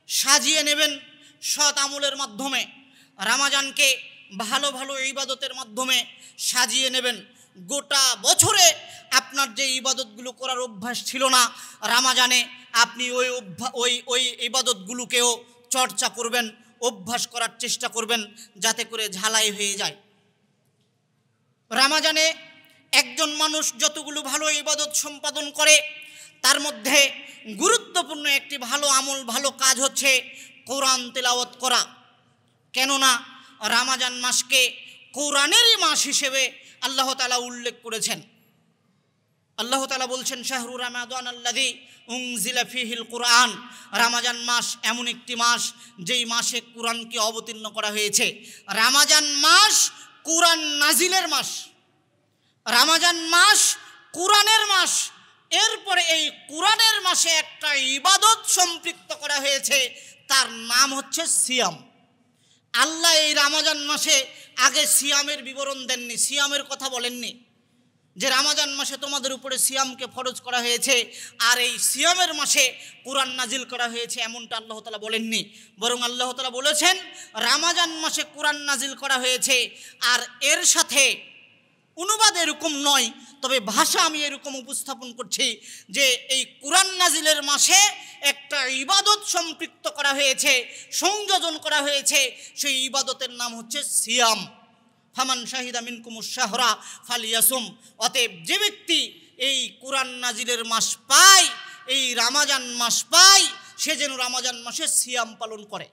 সাজিয়ে নেবেন সৎ আমলের মাধ্যমে, রামাজানকে ভালো ভালো ইবাদতের মাধ্যমে সাজিয়ে নেবেন। গোটা বছরে আপনার যে ইবাদতগুলো করার অভ্যাস ছিল না, রামাজানে আপনি ওই ইবাদতগুলোকেও চর্চা করবেন, অভ্যাস করার চেষ্টা করবেন, যাতে করে ঝালাই হয়ে যায়। রামাজানে একজন মানুষ যতগুলো ভালো ইবাদত সম্পাদন করে, তার মধ্যে গুরুত্বপূর্ণ একটি ভালো আমল, ভালো কাজ হচ্ছে কোরআন তেলাওয়াত করা। কেননা রামাজান মাসকে কোরআনেরই মাস হিসেবে আল্লাহ তাআলা উল্লেখ করেছেন। আল্লাহ তাআলা বলছেন, শাহরু রামাদান আল্লাযী উনজিলা ফীহিল কুরআন, রামাজান মাস এমন একটি মাস যেই মাসে কোরআনকে অবতীর্ণ করা হয়েছে। রামাজান মাস কোরআন নাজিলের মাস, রামাজান মাস কোরআনের মাস। এরপরে এই কোরআনের মাসে একটা ইবাদত সম্পৃক্ত করা হয়েছে, তার নাম হচ্ছে সিয়াম। আল্লাহ এই রামাজান মাসে আগে সিয়ামের বিবরণ দেননি, সিয়ামের কথা বলেননি যে রামাজান মাসে তোমাদের উপরে সিয়ামকে ফরজ করা হয়েছে আর এই সিয়ামের মাসে কোরআন নাজিল করা হয়েছে, এমনটা আল্লাহ তাআলা বলেননি। বরং আল্লাহ তাআলা বলেছেন রামাজান মাসে কোরআন নাজিল করা হয়েছে, আর এর সাথে অনুবাদ এরকম নয়, তবে ভাষা আমি এরকম উপস্থাপন করছি যে এই কোরআন নাজিলের মাসে একটা ইবাদত সম্পৃক্ত করা হয়েছে, সংযোজন করা হয়েছে। সেই ইবাদতের নাম হচ্ছে সিয়াম। ফামান শাহিদা মিনকুমুশ শাহরা ফালিয়াসুম, অতএব যে ব্যক্তি এই কোরআন নাজিলের মাস পায়, এই রামাজান মাস পায়, সে যেন রামাজান মাসে সিয়াম পালন করে।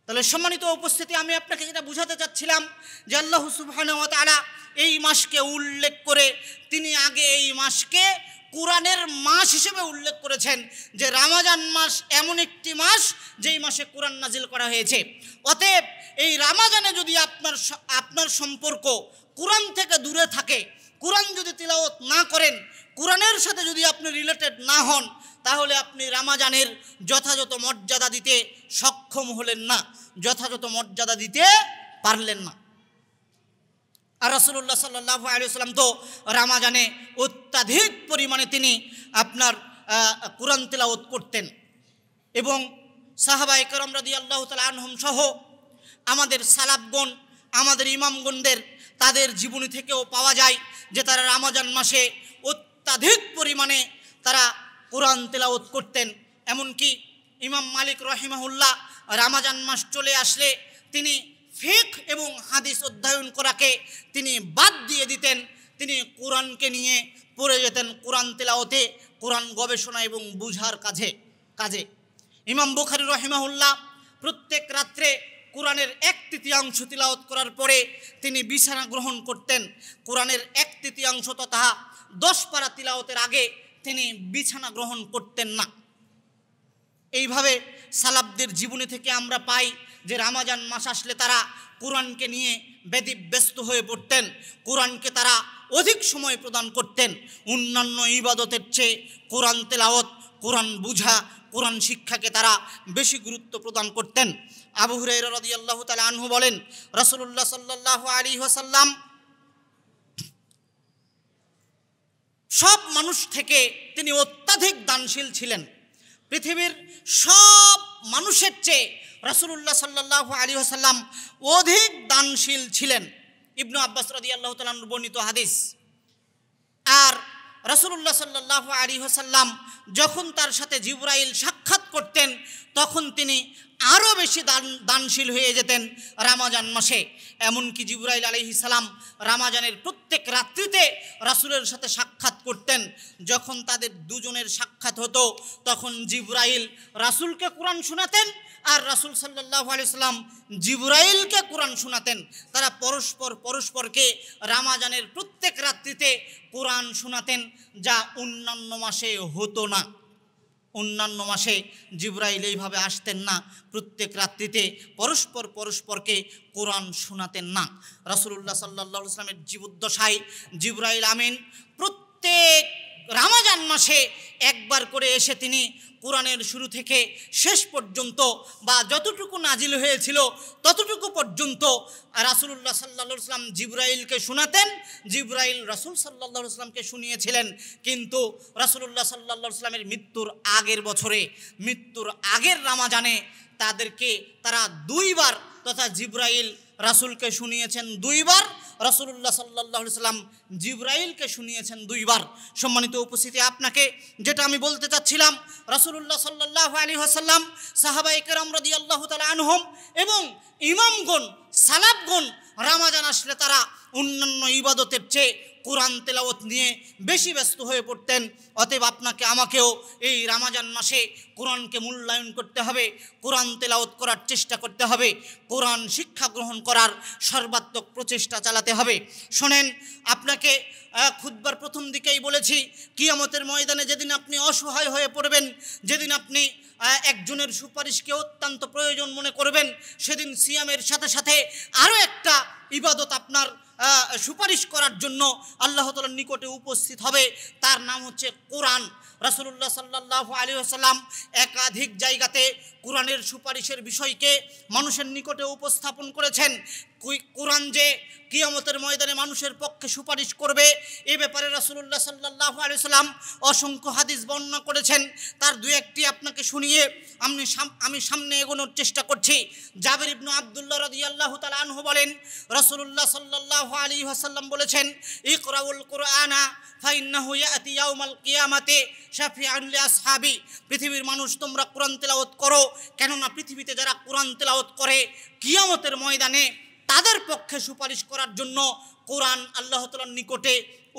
তাহলে সম্মানিত উপস্থিতি, আমি আপনাকে যেটা বুঝাতে চাচ্ছিলাম যে আল্লাহ সুবহানাহু ওয়া তাআলা এই মাসকে উল্লেখ করে তিনি আগে এই মাসকে কোরআনের মাস হিসেবে উল্লেখ করেছেন যে রমজান মাস এমন একটি মাস যেই মাসে কোরআন নাজিল করা হয়েছে। অতএব এই রমজানে যদি আপনার সম্পর্ক কোরআন থেকে দূরে থাকে, কোরআন যদি তিলাওয়াত না করেন, কোরআনের সাথে যদি আপনি রিলেটেড না হন, তাহলে আপনি রমজানের যথাযথ মর্যাদা দিতে সক্ষম হলেন না, যথাযথ মর্যাদা দিতে পারলেন না। আর রাসূলুল্লাহ সাল্লাল্লাহু আলাইহি ওয়াসাল্লাম তো রমজানে অত্যাধিক পরিমাণে তিনি আপনার কোরআন তিলাওয়াত করতেন এবং সাহাবায়ে কেরাম রাদিয়াল্লাহু তাআলা আনহুম সহ আমাদের সালাফগণ, আমাদের ইমামগণদের তাদের জীবনী থেকেও পাওয়া যায় যে তারা রমজান মাসে অত্যাধিক পরিমাণে তারা কোরআন তিলাওয়াত করতেন। এমনকি ইমাম মালিক রাহিমাহুল্লাহ রমজান মাস চলে আসলে তিনি ফিকহ এবং হাদিস অধ্যয়ন করাকে তিনি বাদ দিয়ে দিতেন, তিনি কোরআনকে নিয়ে পড়ে যেতেন কোরআন তিলাওয়াতে, কোরআন গবেষণা এবং বুঝার কাজে। ইমাম বুখারী রাহিমাহুল্লাহ প্রত্যেক রাত্রে কোরআনের 1/3 তিলাওয়াত করার পরে তিনি বিছানা গ্রহণ করতেন। কোরআনের 1/3 তথা 10 পারা তিলাওয়াতের আগে তিনি বিছানা গ্রহণ করতেন না। এইভাবে সালাফদের জীবনী থেকে আমরা পাই যে রমজান মাস আসলে তারা কোরআনকে নিয়ে ব্যতিব্যস্ত হয়ে পড়তেন, কোরআনকে তারা অধিক সময় প্রদান করতেন। অন্যান্য ইবাদতের চেয়ে কোরআন তেলাওয়াত, কোরআন বুঝা, কোরআন শিক্ষাকে তারা বেশি গুরুত্ব প্রদান করতেন। আবু হুরায়রা রাদিয়াল্লাহু তাআলা আনহু বলেন, রাসূলুল্লাহ সাল্লাল্লাহু আলাইহি ওয়াসাল্লাম সব মানুষ থেকে তিনি অত্যাধিক দানশীল ছিলেন। পৃথিবীর সব মানুষের চেয়ে রাসূলুল্লাহ সাল্লাল্লাহু আলাইহি ওয়াসাল্লাম অধিক দানশীল ছিলেন। ইবনু আব্বাস রাদিয়াল্লাহু তাআলা আনহু বর্ণিত হাদিস। আর রাসূলুল্লাহ সাল্লাল্লাহু আলাইহি ওয়াসাল্লাম যখন তার সাথে জিবরাইল সাক্ষাৎ করতেন তখন তিনি আরও বেশি দানশীল হয়ে যেতেন রমজান মাসে। এমনকি জিবরাইল আলাইহিস সালাম রমজানের প্রত্যেক রাত্রিতে রাসূলের সাথে সাক্ষাৎ করতেন। যখন তাদের দুজনের সাক্ষাৎ হতো তখন জিবরাইল রাসূলকে কোরআন শোনাতেন আর রাসূল সাল্লাল্লাহু আলাইহি সাল্লাম জিবরাইলকে কোরআন শোনাতেন। তারা পরস্পরকে রমজানের প্রত্যেক রাত্রিতে কোরআন শোনাতেন, যা অন্যান্য মাসে হতো না। অন্যান্য মাসে জিবরাইল এইভাবে আসতেন না, প্রত্যেক রাত্রিতে পরস্পরকে কোরআন শোনাতেন না। রাসূলুল্লাহ সাল্লাল্লাহু আলাইহি ওয়াসাল্লামের জীবদ্দশায় জিবরাইল আমিন প্রত্যেক রমজান মাসে একবার করে এসে তিনি কোরআনের শুরু থেকে শেষ পর্যন্ত বা যতটুকু নাজিল হয়েছিল ততটুকু পর্যন্ত রাসূলুল্লাহ সাল্লাল্লাহু আলাইহি ওয়াসাল্লাম জিবরাইলকে শোনাতেন। জিবরাইল রাসূল সাল্লাল্লাহু আলাইহি ওয়াসাল্লামকে শুনিয়েছিলেন। কিন্তু রাসূলুল্লাহ সাল্লাল্লাহু আলাইহি ওয়াসাল্লামের মৃত্যুর আগের বছরে, মৃত্যুর আগের রমজানে তারা 2 বার তথা জিবরাইল রাসূলকে শুনিয়েছেন 2 বার, রাসূলুল্লাহ সাল্লাল্লাহু আলাইহি ওয়াসাল্লাম জিবরাইলকে শুনিয়েছেন 2 বার। সম্মানিত উপস্থিতি, আপনাকে যেটা আমি বলতে চাচ্ছিলাম, রাসূলুল্লাহ সাল্লাল্লাহু আলাইহি ওয়াসাল্লাম, সাহাবায়ে কেরাম রাদিয়াল্লাহু তাআলা আনহুম এবং ইমামগণ, সালাফগণ রমজান আসলে তারা অন্যান্য ইবাদতের চেয়ে কোরআন তেলাওয়াত নিয়ে বেশি ব্যস্ত হয়ে পড়তেন। অতএব আপনাকে আমাকেও এই রমজান মাসে কোরআনকে মূল্যায়ন করতে হবে, কোরআন তেলাওয়াত করার চেষ্টা করতে হবে, কোরআন শিক্ষা গ্রহণ করার সর্বাত্মক প্রচেষ্টা চালাতে হবে। শোনেন, আপনাকে খুতবার প্রথম দিকেই বলেছি, কিয়ামতের ময়দানে যেদিন আপনি অসহায় হয়ে পড়বেন, যেদিন আপনি একজনের সুপারিশকে অত্যন্ত প্রয়োজন মনে করবেন, সেদিন সিয়ামের সাথে সাথে আরও একটা ইবাদত আপনার সুপারিশ করার জন্য আল্লাহ তাআলার নিকটে উপস্থিত হবে, তার নাম হচ্ছে কোরআন। রাসূলুল্লাহ সাল্লাল্লাহু আলাইহি ওয়াসাল্লাম একাধিক জায়গাতে কোরআনের সুপারিশের বিষয়কে মানুষের নিকটে উপস্থাপন করেছেন। কোরআন যে কিয়ামতের ময়দানে মানুষের পক্ষে সুপারিশ করবে, এ ব্যাপারে রাসূলুল্লাহ সাল্লাল্লাহু আলাইহি ওয়াসাল্লাম অসংখ্য হাদিস বর্ণনা করেছেন। তার 2-1টি আপনাকে শুনিয়ে আমি সামনে এগোনোর চেষ্টা করছি। জাবির ইবনে আব্দুল্লাহ রাদিয়াল্লাহু তাআলা আনহু বলেন, রাসূলুল্লাহ সাল্লাল্লাহু আলাইহি ওয়াসাল্লাম বলেছেন, ইকরাউল কুরআনা ফাইন্নাহু ইয়াতি ইয়াউমাল কিয়ামাতি শাফিআন লি আসহাবি। পৃথিবীর মানুষ, তোমরা কোরআন তেলাওয়াত করো, কেননা পৃথিবীতে যারা কোরআন তেলাওয়াত করে কিয়ামতের ময়দানে তাদের পক্ষে সুপারিশ করার জন্য কোরআন আল্লাহ তাআলার নিকটে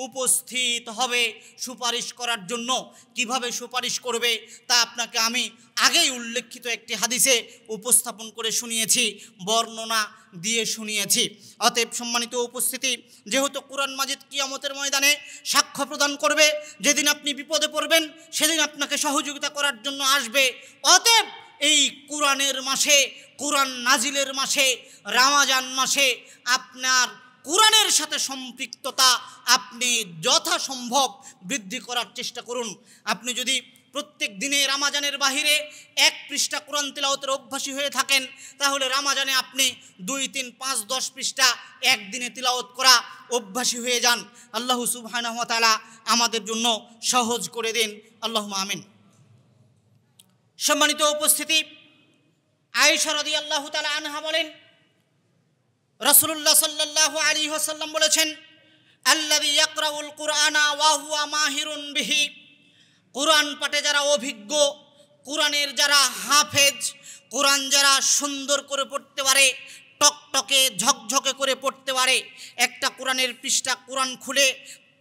উপস্থিত হবে সুপারিশ করার জন্য। কিভাবে সুপারিশ করবে তা আপনাকে আমি আগেই উল্লেখিত একটি হাদিসে উপস্থাপন করে শুনিয়েছি, বর্ণনা দিয়ে শুনিয়েছি। অতএব সম্মানিত উপস্থিতি, যেহেতু কোরআন মাজিদ কিয়ামতের ময়দানে সাক্ষ্য প্রদান করবে, যেদিন আপনি বিপদে পড়বেন সেদিন আপনাকে সহযোগিতা করার জন্য আসবে। অতএব এই কোরআনের মাসে, কোরআন নাজিলের মাসে, রমজান মাসে আপনার কোরআনের সাথে সম্পৃক্ততা আপনি যথাসম্ভব বৃদ্ধি করার চেষ্টা করুন। আপনি যদি প্রত্যেক দিনে রমজানের বাহিরে 1 পৃষ্ঠা কোরআন তিলাওয়াতের অভ্যাসী হয়ে থাকেন, তাহলে রমজানে আপনি 2, 3, 5, 10 পৃষ্ঠা একদিনে তিলাওয়াত করা অভ্যাসী হয়ে যান। আল্লাহ সুবহানাহু ওয়া তাআলা আমাদের জন্য সহজ করে দিন, আল্লাহুম্মা আমিন। সম্মানিত উপস্থিতি, আয়েশা রাদিয়াল্লাহু তাআলা আনহা বলেন, রাসূলুল্লাহ সাল্লাল্লাহু আলাইহি ওয়াসাল্লাম বলেছেন, আল্লাযী ইয়াকরাউল কুরআনা ওয়া হুয়া মাহিরুন বিহি, কোরআন পাঠে যারা অভিজ্ঞ, কোরআনের যারা হাফেজ, কোরআন যারা সুন্দর করে পড়তে পারে, টকটকে ঝকঝকে করে পড়তে পারে। একটা কোরআনের পৃষ্ঠা কোরআন খুলে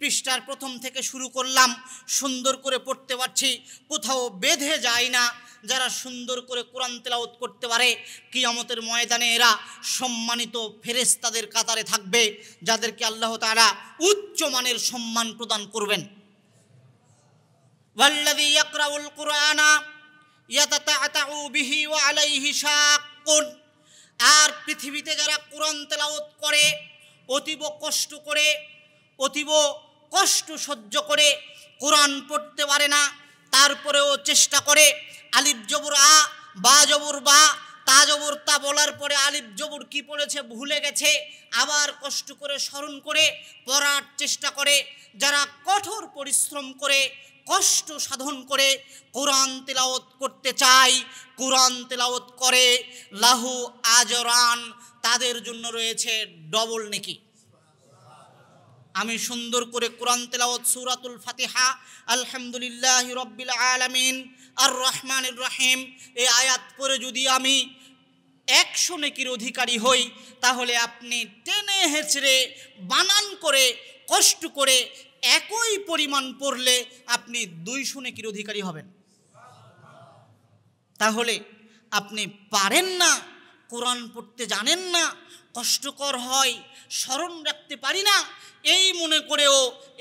পৃষ্ঠার প্রথম থেকে শুরু করলাম, সুন্দর করে পড়তে পারছি, কোথাও বেঁধে যায় না। যারা সুন্দর করে কোরআন তেলাওয়াত করতে পারে, কিয়ামতের ময়দানে এরা সম্মানিত ফেরেশতাদের কাতারে থাকবে, যাদেরকে আল্লাহ তাআলা উচ্চ মানের সম্মান প্রদান করবেন। ওয়াল্লাযী ইয়াকরাউল কুরআনা ইয়াতাতাআতাউ বিহি ওয়া আলাইহি শাক্কুন, আর পৃথিবীতে যারা কোরআন তেলাওয়াত করে অতীব কষ্ট করে, অতীব কষ্ট সহ্য করে কোরআন পড়তে পারে না, তারপরেও চেষ্টা করে আলিফ জবর আ, বা জবর বা, তা জবর তা বলার পরে আলিফ জবর কি পড়েছে ভুলে গেছে, আবার কষ্ট করে স্মরণ করে পড়ার চেষ্টা করে। যারা কঠোর পরিশ্রম করে, কষ্ট সাধন করে কোরআন তেলাওয়াত করতে চায়, কোরআন তেলাওয়াত করে, লাহু আজরান, তাদের জন্য রয়েছে ডবল নেকি। আমি সুন্দর করে কোরআন তেলাওয়াত সূরাতুল ফাতিহা, আলহামদুলিল্লাহি রাব্বিল আলামিন, আর রহমানির রহিম, এই আয়াত পড়ে যদি আমি 100 নেকির অধিকারী হই, তাহলে আপনি টেনে হেঁচড়ে বানান করে কষ্ট করে একই পরিমাণ পড়লে আপনি 200 নেকির অধিকারী হবেন। তাহলে আপনি পারেন না, কোরআন পড়তে জানেন না, কষ্টকর হয়, স্মরণ রাখতে পারি না, এই মনে করেও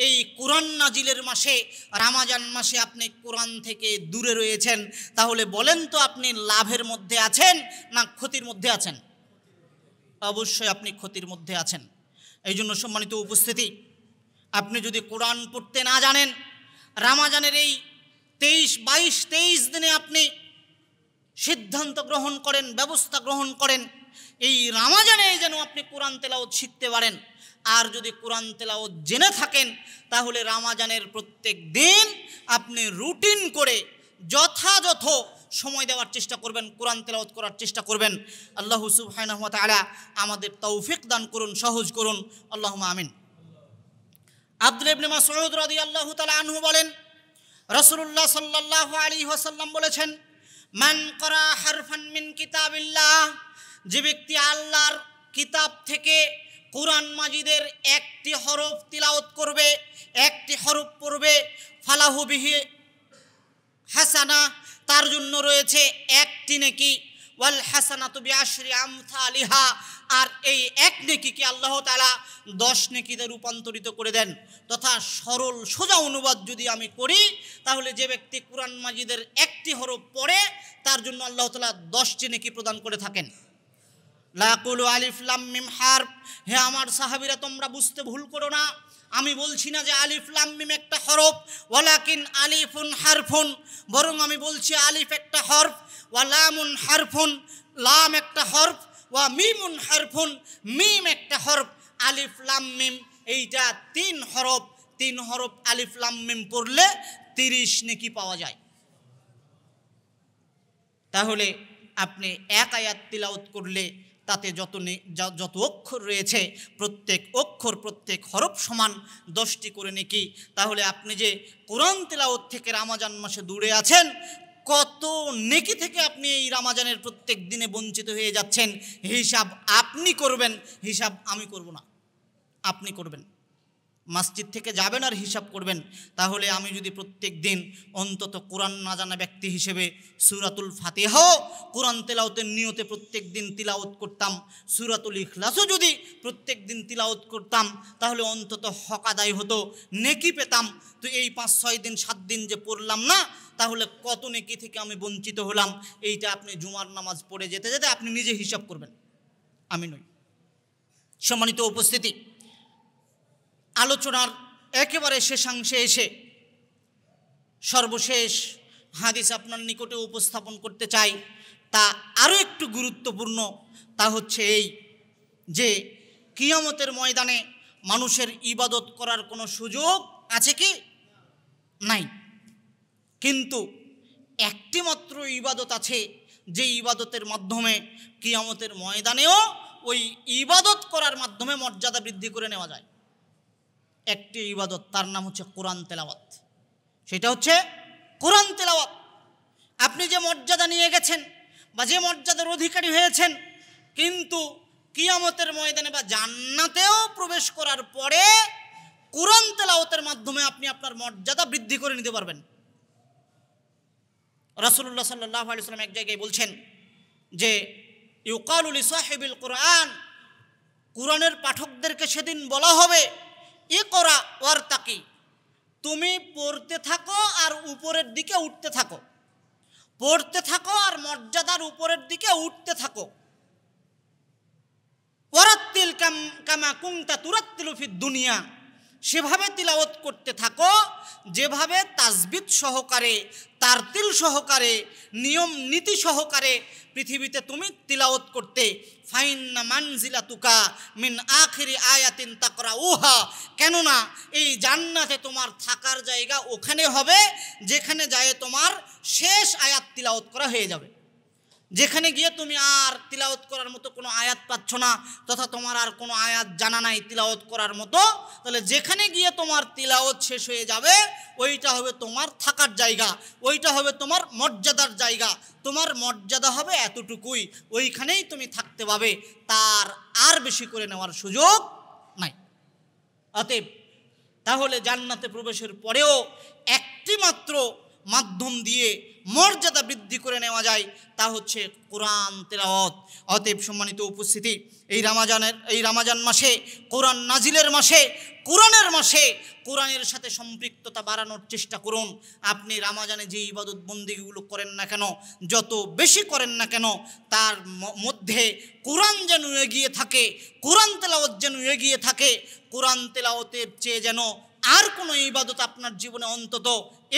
এই কোরআন নাজিলের মাসে, রমজান মাসে আপনি কোরআন থেকে দূরে রয়েছেন, তাহলে বলেন তো আপনি লাভের মধ্যে আছেন না ক্ষতির মধ্যে আছেন? অবশ্যই আপনি ক্ষতির মধ্যে আছেন। এই জন্য সম্মানিত উপস্থিতি, আপনি যদি কোরআন পড়তে না জানেন, রমজানের এই 23 দিনে আপনি সিদ্ধান্ত গ্রহণ করেন, ব্যবস্থা গ্রহণ করেন, এই রমজানে যেন আপনি কোরআন তেলাওয়াত শিখতে পারেন। আর যদি কোরআন তেলাওয়াত জেনে থাকেন, তাহলে রমজানের প্রত্যেক দিন আপনি রুটিন করে যথাযথ সময় দেওয়ার চেষ্টা করবেন, কোরআন তেলাওয়াত করার চেষ্টা করবেন। আল্লাহ সুবহানাহু ওয়া তাআলা আমাদের তৌফিক দান করুন, সহজ করুন, আল্লাহুম্মা আমিন। আব্দুল্লাহ ইবনে মাসউদ রাদিয়াল্লাহু তাআলা আনহু বলেন, রাসূলুল্লাহ সাল্লাল্লাহু আলাইহি ওয়াসাল্লাম বলেছেন, মান ক্বারা হারফান মিন কিতাবিল্লাহ, যে ব্যক্তি আল্লাহর কিতাব থেকে কোরআন মাজিদের একটি হরফ তিলাওয়াত করবে, একটি হরফ পড়বে, ফালাহু বিহি হাসানা, তার জন্য রয়েছে 1টি নেকি, ওয়াল হাসানাতু বিআশরি আমসালিহা, আর এই 1 নেকিকে আল্লাহ তাআলা 10 নেকিতে রূপান্তরিত করে দেন। তথা সরল সোজা অনুবাদ যদি আমি করি, তাহলে যে ব্যক্তি কোরআন মাজিদের একটি হরফ পড়ে, তার জন্য আল্লাহ তাআলা 10টি নেকি প্রদান করে থাকেন। লা কুলু আলিফ লাম মিম হারফ, হে আমার সাহাবীরা তোমরা বুঝতে ভুল করো না, আমি বলছি না যে আলিফ লাম মিম একটা হরফ, ওয়ালাকিন আলিফুন হারফুন, বরং আমি বলছি আলিফ একটা হরফ, ওয়া লামুন হারফুন, লাম একটা হরফ, ওয়া মিমুন হারফুন, মিম একটা হরফ। আলিফ লাম মিম এইটা 3 হরফ, 3 হরফ আলিফ লাম মিম পড়লে 30 নেকি পাওয়া যায়। তাহলে আপনি 1 আয়াত তিলাওয়াত করলে তাতে যত অক্ষর রয়েছে, প্রত্যেক অক্ষর, প্রত্যেক হরফ সমান 10টি করে নেকি। তাহলে আপনি যে কোরআন তেলাওয়াত থেকে রমজান মাসে দূরে আছেন, কত নেকি থেকে আপনি এই রমজানের প্রত্যেক দিনে বঞ্চিত হয়ে যাচ্ছেন, হিসাব আপনি করবেন, হিসাব আমি করব না। আপনি করবেন, মসজিদ থেকে যাবেন আর হিসাব করবেন। তাহলে আমি যদি প্রত্যেক দিন অন্তত কোরআন না জানা ব্যক্তি হিসেবে সূরাতুল ফাতিহাও কোরআন তেলাওয়াতের নিয়তে প্রত্যেক দিন তিলাওয়াত করতাম, সূরাতুল ইখলাসও যদি প্রত্যেক দিন তিলাওয়াত করতাম, তাহলে অন্তত হক আদায় হতো, নেকি পেতাম। তো এই 5-6 দিন 7 দিন যে পড়লাম না, তাহলে কত নেকি থেকে আমি বঞ্চিত হলাম। এইটা আপনি জুমার নামাজ পড়ে যেতে যেতে আপনি নিজে হিসাব করবেন, আমি নই। সম্মানিত উপস্থিতি, আলোচনার একেবারে শেষাংশে এসে সর্বশেষ হাদিস আপনার নিকটে উপস্থাপন করতে চাই। তা আরও একটু গুরুত্বপূর্ণ। তা হচ্ছে এই যে কিয়ামতের ময়দানে মানুষের ইবাদত করার কোনো সুযোগ আছে কি? নাই। কিন্তু একটি মাত্র ইবাদত আছে, যে ইবাদতের মাধ্যমে কিয়ামতের ময়দানেও ওই ইবাদত করার মাধ্যমে মর্যাদা বৃদ্ধি করে নেওয়া যায়। একটি ইবাদত, তার নাম হচ্ছে কোরআন তেলাওয়াত। সেটা হচ্ছে কোরআন তেলাওয়াত। আপনি যে মর্যাদা নিয়ে গেছেন বা যে মর্যাদার অধিকারী হয়েছেন, কিন্তু কিয়ামতের ময়দানে বা জান্নাতেও প্রবেশ করার পরে কোরআন তেলাওয়াতের মাধ্যমে আপনি আপনার মর্যাদা বৃদ্ধি করে নিতে পারবেন। রাসূলুল্লাহ সাল্লাল্লাহু আলাইহি ওয়াসাল্লাম এক জায়গায় বলছেন যে ইউকালু লিসাহিবিল কোরআন, কোরআনের পাঠকদেরকে সেদিন বলা হবে ইকরা ওয়ারতাকি, তুমি পড়তে থাকো আর উপরের দিকে উঠতে থাকো, পড়তে থাকো আর মর্যাদার উপরের দিকে উঠতে থাকো। ওয়ারাত্তিল কামা কুনতা তুরাত্তিলু ফিদ দুনিয়া, সেভাবে তিলাওয়াত করতে থাকো যেভাবে তাসবিত সহকারে, তারতিল সহকারে, নিয়ম নীতি সহকারে পৃথিবীতে তুমি তিলাওয়াত করতে। ফাইন্না মানজিলাতুকা মিন আখিরি আয়াতিন তাকরাউহা, কেননা এই জান্নাতে তোমার থাকার জায়গা ওখানে হবে যেখানে যায় তোমার শেষ আয়াত তিলাওয়াত করা হয়ে যাবে। যেখানে গিয়ে তুমি আর তিলাওয়াত করার মতো কোনো আয়াত পাচ্ছ না, তথা তোমার আর কোনো আয়াত জানা নাই তিলাওয়াত করার মতো, তাহলে যেখানে গিয়ে তোমার তিলাওয়াত শেষ হয়ে যাবে ওইটা হবে তোমার থাকার জায়গা, ওইটা হবে তোমার মর্যাদার জায়গা। তোমার মর্যাদা হবে এতটুকুই, ওইখানেই তুমি থাকতে পাবে, তার আর বেশি করে নেওয়ার সুযোগ নাই। অতএব তাহলে জান্নাতে প্রবেশের পরেও একটি মাত্র মাধ্যম দিয়ে মর্যাদা বৃদ্ধি করে নেওয়া যায়, তা হচ্ছে কোরআন তেলাওয়াত। অতএব সম্মানিত উপস্থিতি, এই রামাজান মাসে, কোরআন নাজিলের মাসে, কোরআনের মাসে কোরআনের সাথে সম্পৃক্ততা বাড়ানোর চেষ্টা করুন। আপনি রামাজানে যে ইবাদত বন্দিগুলো করেন না কেন, যত বেশি করেন না কেন, তার মধ্যে কোরআন যেন এগিয়ে থাকে, কোরআন তেলাওয়াত যেন এগিয়ে থাকে। কোরআন তেলাওয়াতের চেয়ে যেন আর কোনো ইবাদত আপনার জীবনে অন্তত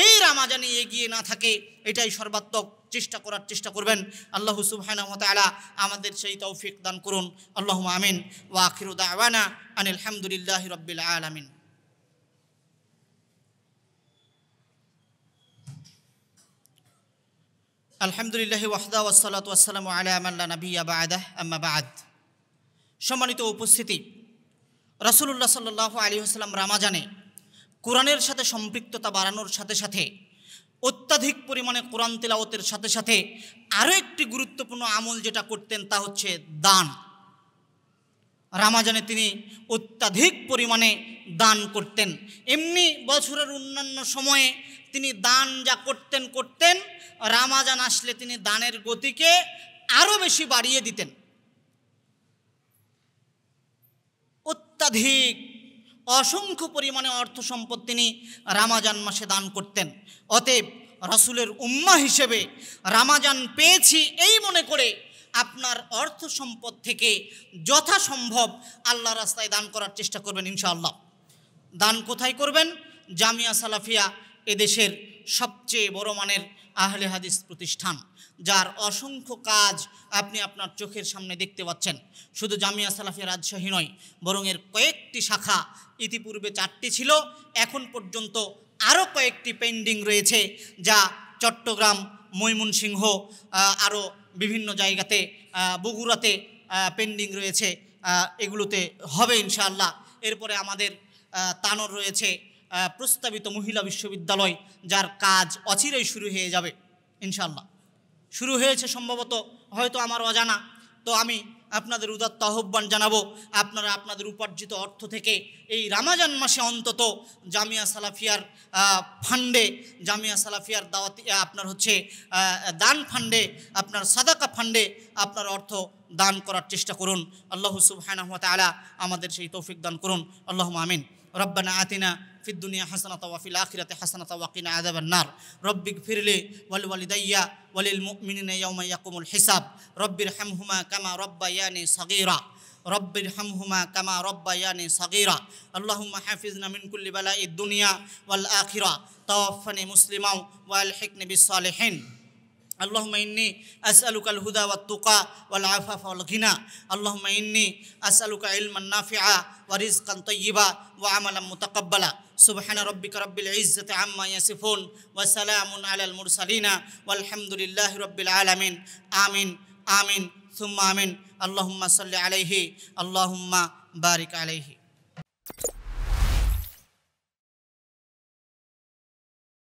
এই রামাজানে এগিয়ে না থাকে, এটাই সর্বাত্মক চেষ্টা করবেন। আল্লাহ সুবহানাহু ওয়া তাআলা আমাদের সেই তৌফিক দান করুন। আল্লাহুম্মা আমিন। ওয়া আখিরু দাওয়ানা আনিল হামদুলিল্লাহি রাব্বিল আলামিন। আলহামদুলিল্লাহি ওয়াহদা ওয়াসসালাতু ওয়াসসালামু আলা মান লা নাবিয়্যা বা'দাহ, আম্মা বা'দ। সম্মানিত উপস্থিতি, রাসূলুল্লাহ সাল্লাল্লাহু আলাইহি ওয়াসাল্লাম রামাজানে কোরআনের সাথে সম্পৃক্ততা বাড়ানোর সাথে সাথে অত্যাধিক পরিমাণে কোরআন তেলাওয়াতের সাথে সাথে আরও একটি গুরুত্বপূর্ণ আমল যেটা করতেন, তা হচ্ছে দান। রামাজানে তিনি অত্যাধিক পরিমাণে দান করতেন। এমনি বছরের অন্যান্য সময়ে তিনি দান যা করতেন, রামাজান আসলে তিনি দানের গতিকে আরও বেশি বাড়িয়ে দিতেন। অত্যাধিক অসংখ্য পরিমাণে অর্থ সম্পদ তিনি রামাজান মাসে দান করতেন। অতএব রাসূলের উম্মাহ হিসেবে রামাজান পেয়েছি এই মনে করে আপনার অর্থ সম্পদ থেকে যথাসম্ভব আল্লাহ রাস্তায় দান করার চেষ্টা করবেন ইনশাআল্লাহ। দান কোথায় করবেন? জামিয়া সালাফিয়া এদেশের সবচেয়ে বড় মানের আহলে হাদিস প্রতিষ্ঠান, যার অসংখ্য কাজ আপনি আপনার চোখের সামনে দেখতে পাচ্ছেন। শুধু জামিয়া সালাফিয়া রাজশাহী নয়, বরং এর কয়েকটি শাখা, ইতিপূর্বে 4টি ছিল, এখন পর্যন্ত আরও কয়েকটি পেন্ডিং রয়েছে, যা চট্টগ্রাম, ময়মনসিংহ, আরও বিভিন্ন জায়গাতে, বগুড়াতে পেন্ডিং রয়েছে। এগুলোতে হবে ইনশাআল্লাহ। এরপরে আমাদের তানোর রয়েছে প্রস্তাবিত মহিলা বিশ্ববিদ্যালয়, যার কাজ অচিরেই শুরু হয়ে যাবে ইনশাআল্লাহ। শুরু হয়েছে সম্ভবত, হয়তো আমার অজানা, তো আমি আপনাদের উদাত্ত আহ্বান জানাবো, আপনারা আপনাদের উপার্জিত অর্থ থেকে এই রমজান মাসে অন্তত জামিয়া সালাফিয়ার ফান্ডে, জামিয়া সালাফিয়ার দাওয়াতি আপনার হচ্ছে দান ফান্ডে, আপনার সাদাকা ফান্ডে আপনার অর্থ দান করার চেষ্টা করুন। আল্লাহ সুবহানাহু ওয়া তাআলা আমাদের সেই তৌফিক দান করুন। আল্লাহুম্মা আমিন। রব্বানা আতিনা في الدنيا حسنة وفي الآخرة حسنة وقنا عذاب النار رب اغفر لي ولوالدي وللمؤمنين يوم يقوم الحساب رب ارحمهما كما ربياني صغيرا رب ارحمهما كما ربياني صغيرا اللهم حافظنا من كل بلاء الدنيا والآخرة توفني مسلما والحقني بالصالحين اللهم إني أسألك الهدى والتقى والعفاف والغنى اللهم إني أسألك علما نافعا ورزقا طيبا وعملا متقبلا سبحان ربك رب العزة عما يصفون وسلام على المرسلين والحمد لله رب العالمين آمين آمين ثم آمين اللهم صل عليه اللهم بارك عليه